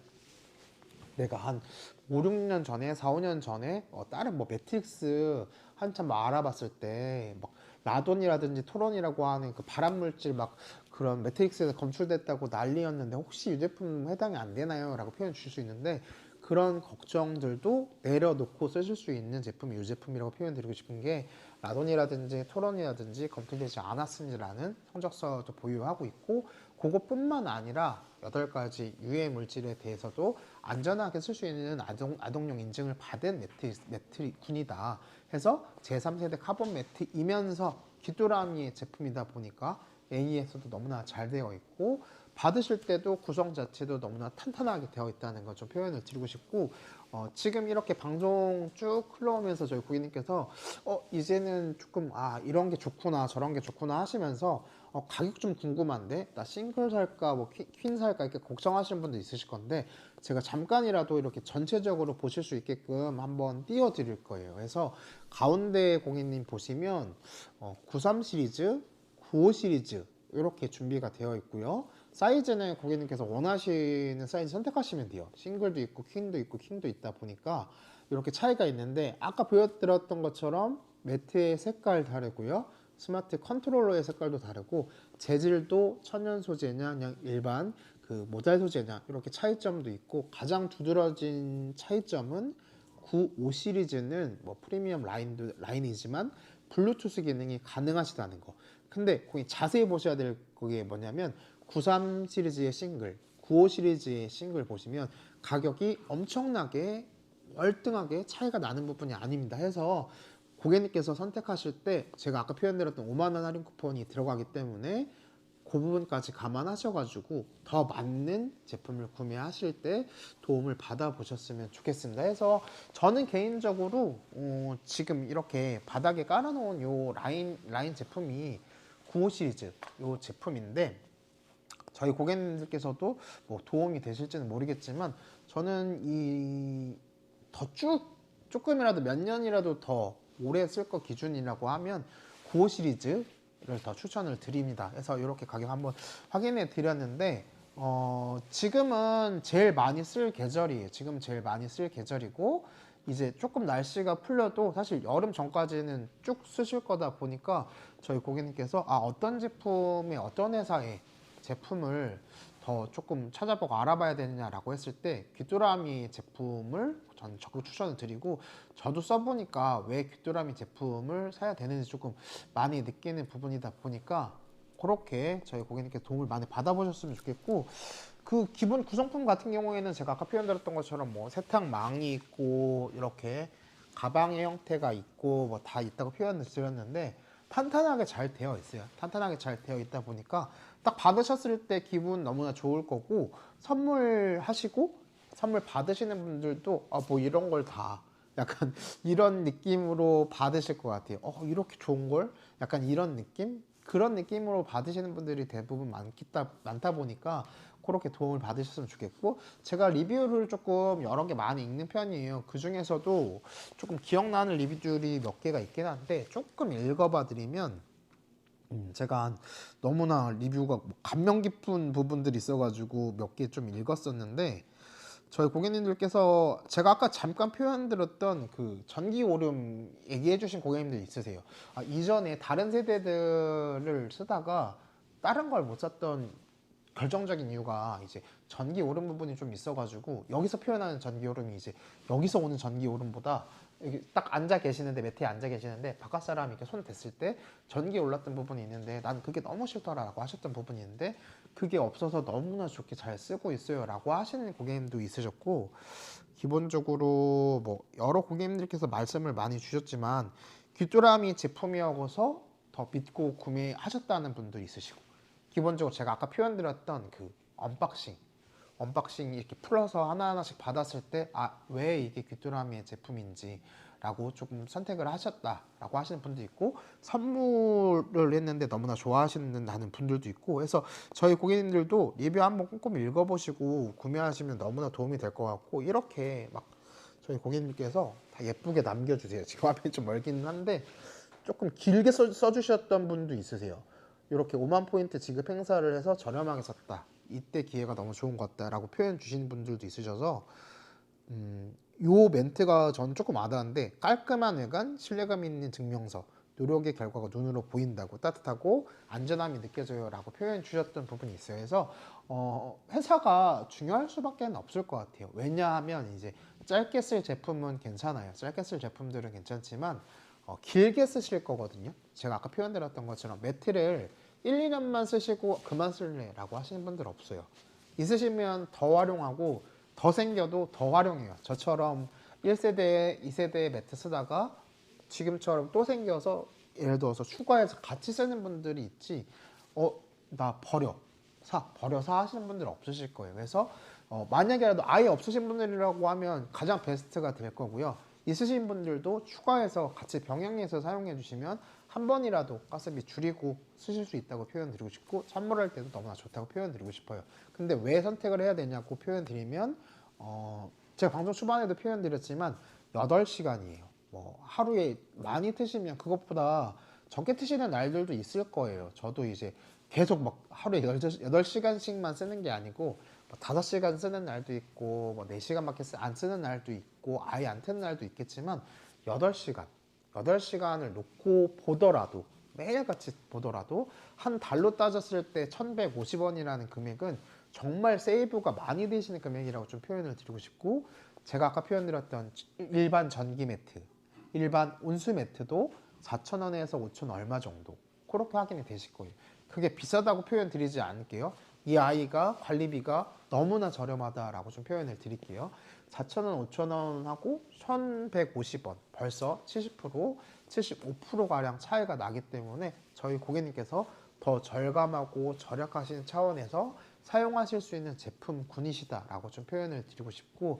내가 한 5, 6년 전에, 4, 5년 전에 다른 뭐 매트릭스 한참 막 알아봤을 때 막 라돈이라든지 토론이라고 하는 그 발암물질 막 그런 매트릭스에서 검출됐다고 난리였는데 혹시 이 제품 해당이 안 되나요? 라고 표현 주실 수 있는데, 그런 걱정들도 내려놓고 쓰실 수 있는 제품이 이 제품이라고 표현드리고 싶은 게, 라돈이라든지 토론이라든지 검출되지 않았음이라는 성적서도 보유하고 있고, 그것뿐만 아니라 8가지 유해 물질에 대해서도 안전하게 쓸 수 있는 아동용 인증을 받은 매트군이다 해서 제3세대 카본 매트이면서 귀뚜라미 제품이다 보니까 AE에서도 너무나 잘 되어 있고, 받으실 때도 구성 자체도 너무나 탄탄하게 되어 있다는 걸 좀 표현을 드리고 싶고, 지금 이렇게 방송 쭉 흘러오면서 저희 고객님께서 이제는 조금 이런 게 좋구나 저런 게 좋구나 하시면서 가격 좀 궁금한데 나 싱글 살까 뭐 퀸 살까 이렇게 걱정하시는 분도 있으실 건데, 제가 잠깐이라도 이렇게 전체적으로 보실 수 있게끔 한번 띄워 드릴 거예요. 그래서 가운데 고객님 보시면 93 시리즈, 95 시리즈 이렇게 준비가 되어 있고요. 사이즈는 고객님께서 원하시는 사이즈 선택하시면 돼요. 싱글도 있고 퀸도 있고 킹도 있다 보니까 이렇게 차이가 있는데, 아까 보여드렸던 것처럼 매트의 색깔 다르고요, 스마트 컨트롤러의 색깔도 다르고, 재질도 천연 소재냐 그냥 일반 그 모달 소재냐 이렇게 차이점도 있고, 가장 두드러진 차이점은 95 시리즈는 뭐 프리미엄 라인이지만 블루투스 기능이 가능하시다는 거. 근데 거기 자세히 보셔야 될 그게 뭐냐면, 93 시리즈의 싱글, 95 시리즈의 싱글 보시면 가격이 엄청나게 월등하게 차이가 나는 부분이 아닙니다. 해서 고객님께서 선택하실 때 제가 아까 표현드렸던 5만 원 할인 쿠폰이 들어가기 때문에 그 부분까지 감안하셔가지고 더 맞는 제품을 구매하실 때 도움을 받아보셨으면 좋겠습니다. 해서 저는 개인적으로 지금 이렇게 바닥에 깔아놓은 요 라인 제품이 95 시리즈 요 제품인데, 저희 고객님들께서도 뭐 도움이 되실지는 모르겠지만, 저는 이 더 조금이라도 몇 년이라도 더 오래 쓸 거 기준이라고 하면 95 시리즈를 더 추천을 드립니다. 그래서 이렇게 가격 한번 확인해 드렸는데, 지금은 제일 많이 쓸 계절이에요. 지금 제일 많이 쓸 계절이고, 이제 조금 날씨가 풀려도 사실 여름 전까지는 쭉 쓰실 거다 보니까 저희 고객님께서 어떤 제품에 어떤 회사의 제품을 더 조금 찾아보고 알아봐야 되느냐라고 했을 때 귀뚜라미 제품을 저는 적극 추천을 드리고, 저도 써보니까 왜 귀뚜라미 제품을 사야 되는지 조금 많이 느끼는 부분이다 보니까 그렇게 저희 고객님께 도움을 많이 받아보셨으면 좋겠고, 그 기본 구성품 같은 경우에는 제가 아까 표현드렸던 것처럼 뭐 세탁망이 있고 이렇게 가방의 형태가 있고 뭐 다 있다고 표현을 드렸는데, 탄탄하게 잘 되어 있어요. 탄탄하게 잘 되어 있다 보니까 딱 받으셨을 때 기분 너무나 좋을 거고, 선물하시고 선물 받으시는 분들도 뭐 이런 걸 다 약간 이런 느낌으로 받으실 것 같아요. 이렇게 좋은 걸 약간 이런 느낌? 그런 느낌으로 받으시는 분들이 대부분 많다 보니까 그렇게 도움을 받으셨으면 좋겠고, 제가 리뷰를 조금 여러 개 많이 읽는 편이에요. 그 중에서도 조금 기억나는 리뷰들이 몇 개가 있긴 한데 조금 읽어봐 드리면, 제가 너무나 리뷰가 감명 깊은 부분들이 있어가지고 몇 개 좀 읽었었는데, 저희 고객님들께서 제가 아까 잠깐 표현드렸던 그 전기 오름 얘기해 주신 고객님들 있으세요. 이전에 다른 세대들을 쓰다가 다른 걸 못 샀던 결정적인 이유가 이제 전기 오름 부분이 좀 있어가지고, 여기서 표현하는 전기 오름이 이제 여기서 오는 전기 오름보다 여기 딱 앉아 계시는데, 매트에 앉아 계시는데 바깥 사람이 이렇게 손 댔을 때 전기 올랐던 부분이 있는데, 난 그게 너무 싫더라라고 하셨던 부분이 있는데, 그게 없어서 너무나 좋게 잘 쓰고 있어요 라고 하시는 고객님도 있으셨고, 기본적으로 뭐 여러 고객님들께서 말씀을 많이 주셨지만 귀뚜라미 제품이어서 더 믿고 구매하셨다는 분도 있으시고, 기본적으로 제가 아까 표현드렸던 그 언박싱 이렇게 풀어서 하나하나씩 받았을 때 왜 이게 귀뚜라미의 제품인지 라고 조금 선택을 하셨다라고 하시는 분도 있고, 선물을 했는데 너무나 좋아하시는 분들도 있고 해서, 저희 고객님들도 리뷰 한번 꼼꼼히 읽어보시고 구매하시면 너무나 도움이 될 것 같고, 이렇게 막 저희 고객님께서 다 예쁘게 남겨주세요. 지금 화면이 좀 멀기는 한데 조금 길게 써주셨던 분도 있으세요. 이렇게 5만 포인트 지급 행사를 해서 저렴하게 샀다, 이때 기회가 너무 좋은 것 같다 라고 표현 주시는 분들도 있으셔서, 요 멘트가 저는 조금 와닿는데, 깔끔한 외관, 신뢰감 있는 증명서, 노력의 결과가 눈으로 보인다고, 따뜻하고 안전함이 느껴져요 라고 표현 주셨던 부분이 있어요. 그래서 회사가 중요할 수밖에 없을 것 같아요. 왜냐하면 이제 짧게 쓸 제품은 괜찮아요. 짧게 쓸 제품들은 괜찮지만 길게 쓰실 거거든요. 제가 아까 표현드렸던 것처럼 매트를 1, 2년만 쓰시고 그만 쓸래 라고 하시는 분들 없어요. 있으시면 더 활용하고, 더 생겨도 더 활용해요. 저처럼 1세대, 2세대 매트 쓰다가 지금처럼 또 생겨서 예를 들어서 추가해서 같이 쓰는 분들이 있지, 나 버려서 하시는 분들 없으실 거예요. 그래서 만약에라도 아예 없으신 분들이라고 하면 가장 베스트가 될 거고요. 있으신 분들도 추가해서 같이 병행해서 사용해 주시면 한 번이라도 가스비 줄이고 쓰실 수 있다고 표현 드리고 싶고, 선물할 때도 너무나 좋다고 표현 드리고 싶어요. 근데 왜 선택을 해야 되냐고 표현 드리면, 제가 방송 초반에도 표현 드렸지만 8시간이에요. 뭐 하루에 많이 트시면 그것보다 적게 트시는 날들도 있을 거예요. 저도 이제 계속 막 하루에 8시간씩만 쓰는 게 아니고, 뭐 5시간 쓰는 날도 있고, 뭐 4시간밖에 안 쓰는 날도 있고, 아예 안 트는 날도 있겠지만, 8시간, 8시간을 놓고 보더라도, 매일같이 보더라도 한 달로 따졌을 때 1150원이라는 금액은 정말 세이브가 많이 되시는 금액이라고 좀 표현을 드리고 싶고, 제가 아까 표현드렸던 일반 전기 매트, 일반 온수 매트도 4,000원에서 5,000원 얼마 정도, 그렇게 확인이 되실 거예요. 그게 비싸다고 표현 드리지 않을게요. 이 아이가 관리비가 너무나 저렴하다라고 좀 표현을 드릴게요. 4,000원, 5,000원하고 1,150원, 벌써 70%, 75%가량 차이가 나기 때문에 저희 고객님께서 더 절감하고 절약하시는 차원에서 사용하실 수 있는 제품군이시다라고 좀 표현을 드리고 싶고,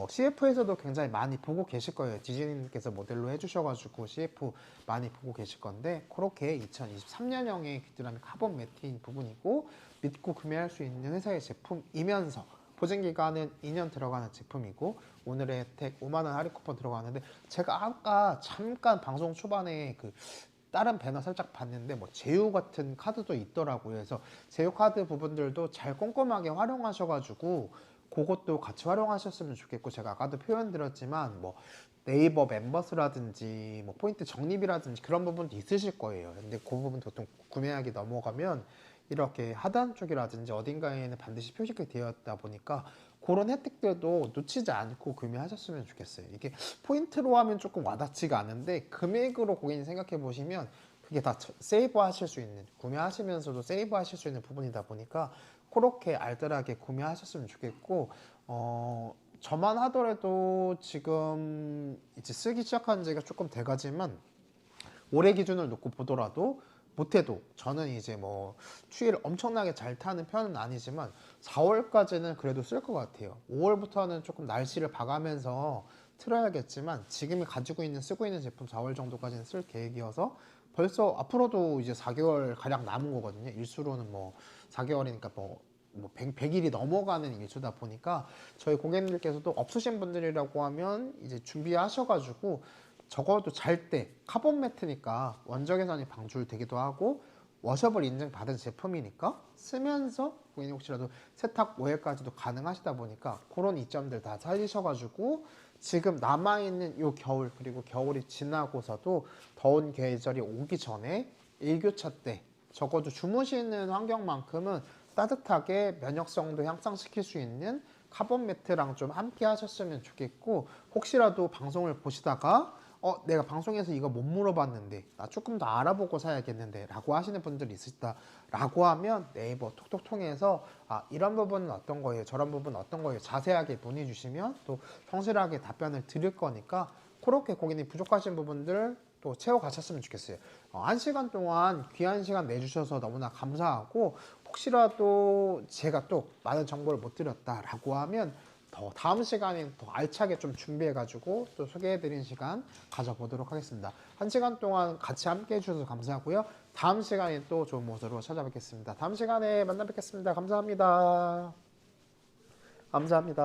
CF에서도 굉장히 많이 보고 계실 거예요. 디즈니님께서 모델로 해주셔가지고 CF 많이 보고 계실 건데, 그렇게 2023년형의 귀뚜라미 카본 매트인 부분이고, 믿고 구매할 수 있는 회사의 제품이면서 보증기간은 2년 들어가는 제품이고, 오늘의 혜택 5만원 할인 쿠폰 들어가는데, 제가 아까 잠깐 방송 초반에 그 다른 배너 살짝 봤는데 뭐 제휴 같은 카드도 있더라고요. 그래서 제휴 카드 부분들도 잘 꼼꼼하게 활용하셔가지고 그것도 같이 활용하셨으면 좋겠고, 제가 아까도 표현 드렸지만 뭐 네이버 멤버스라든지 뭐 포인트 적립이라든지 그런 부분도 있으실 거예요. 근데 그 부분 보통 구매하기 넘어가면 이렇게 하단 쪽이라든지 어딘가에는 반드시 표시가 되어 있다 보니까 그런 혜택들도 놓치지 않고 구매하셨으면 좋겠어요. 이게 포인트로 하면 조금 와닿지가 않은데, 금액으로 고객님 생각해 보시면 그게 다 세이브 하실 수 있는, 구매하시면서도 세이브 하실 수 있는 부분이다 보니까 그렇게 알뜰하게 구매하셨으면 좋겠고, 저만 하더라도 지금 이제 쓰기 시작한 지가 조금 돼가지만, 올해 기준을 놓고 보더라도 못해도 저는 이제 뭐 추위를 엄청나게 잘 타는 편은 아니지만 4월까지는 그래도 쓸 것 같아요. 5월부터는 조금 날씨를 봐가면서 틀어야겠지만, 지금이 가지고 있는 쓰고 있는 제품 4월 정도까지는 쓸 계획이어서 벌써 앞으로도 이제 4개월 가량 남은 거거든요. 일수로는 뭐 4개월이니까 뭐 100일이 넘어가는 일수다 보니까, 저희 고객님들께서도 없으신 분들이라고 하면 이제 준비하셔가지고, 적어도 잘 때 카본 매트니까 원적 외선이 방출되기도 하고 워셔블 인증 받은 제품이니까 쓰면서 고객님 혹시라도 세탁 오해까지도 가능하시다 보니까 그런 이점들 다 살리셔가지고 지금 남아있는 요 겨울 그리고 겨울이 지나고서도 더운 계절이 오기 전에 일교차 때 적어도 주무시는 환경만큼은 따뜻하게 면역성도 향상시킬 수 있는 카본 매트랑 좀 함께 하셨으면 좋겠고, 혹시라도 방송을 보시다가 내가 방송에서 이거 못 물어봤는데 나 조금 더 알아보고 사야겠는데 라고 하시는 분들이 있으시다 라고 하면 네이버 톡톡 통해서 이런 부분은 어떤 거예요, 저런 부분은 어떤 거예요, 자세하게 문의 주시면 또 성실하게 답변을 드릴 거니까 그렇게 고객님 부족하신 부분들 또 채워가셨으면 좋겠어요. 1시간 동안 귀한 시간 내주셔서 너무나 감사하고, 혹시라도 제가 또 많은 정보를 못 드렸다라고 하면 더 다음 시간에 더 알차게 좀 준비해가지고 또 소개해드린 시간 가져보도록 하겠습니다. 1시간 동안 같이 함께 해주셔서 감사하고요. 다음 시간에 또 좋은 모습으로 찾아뵙겠습니다. 다음 시간에 만나 뵙겠습니다. 감사합니다. 감사합니다.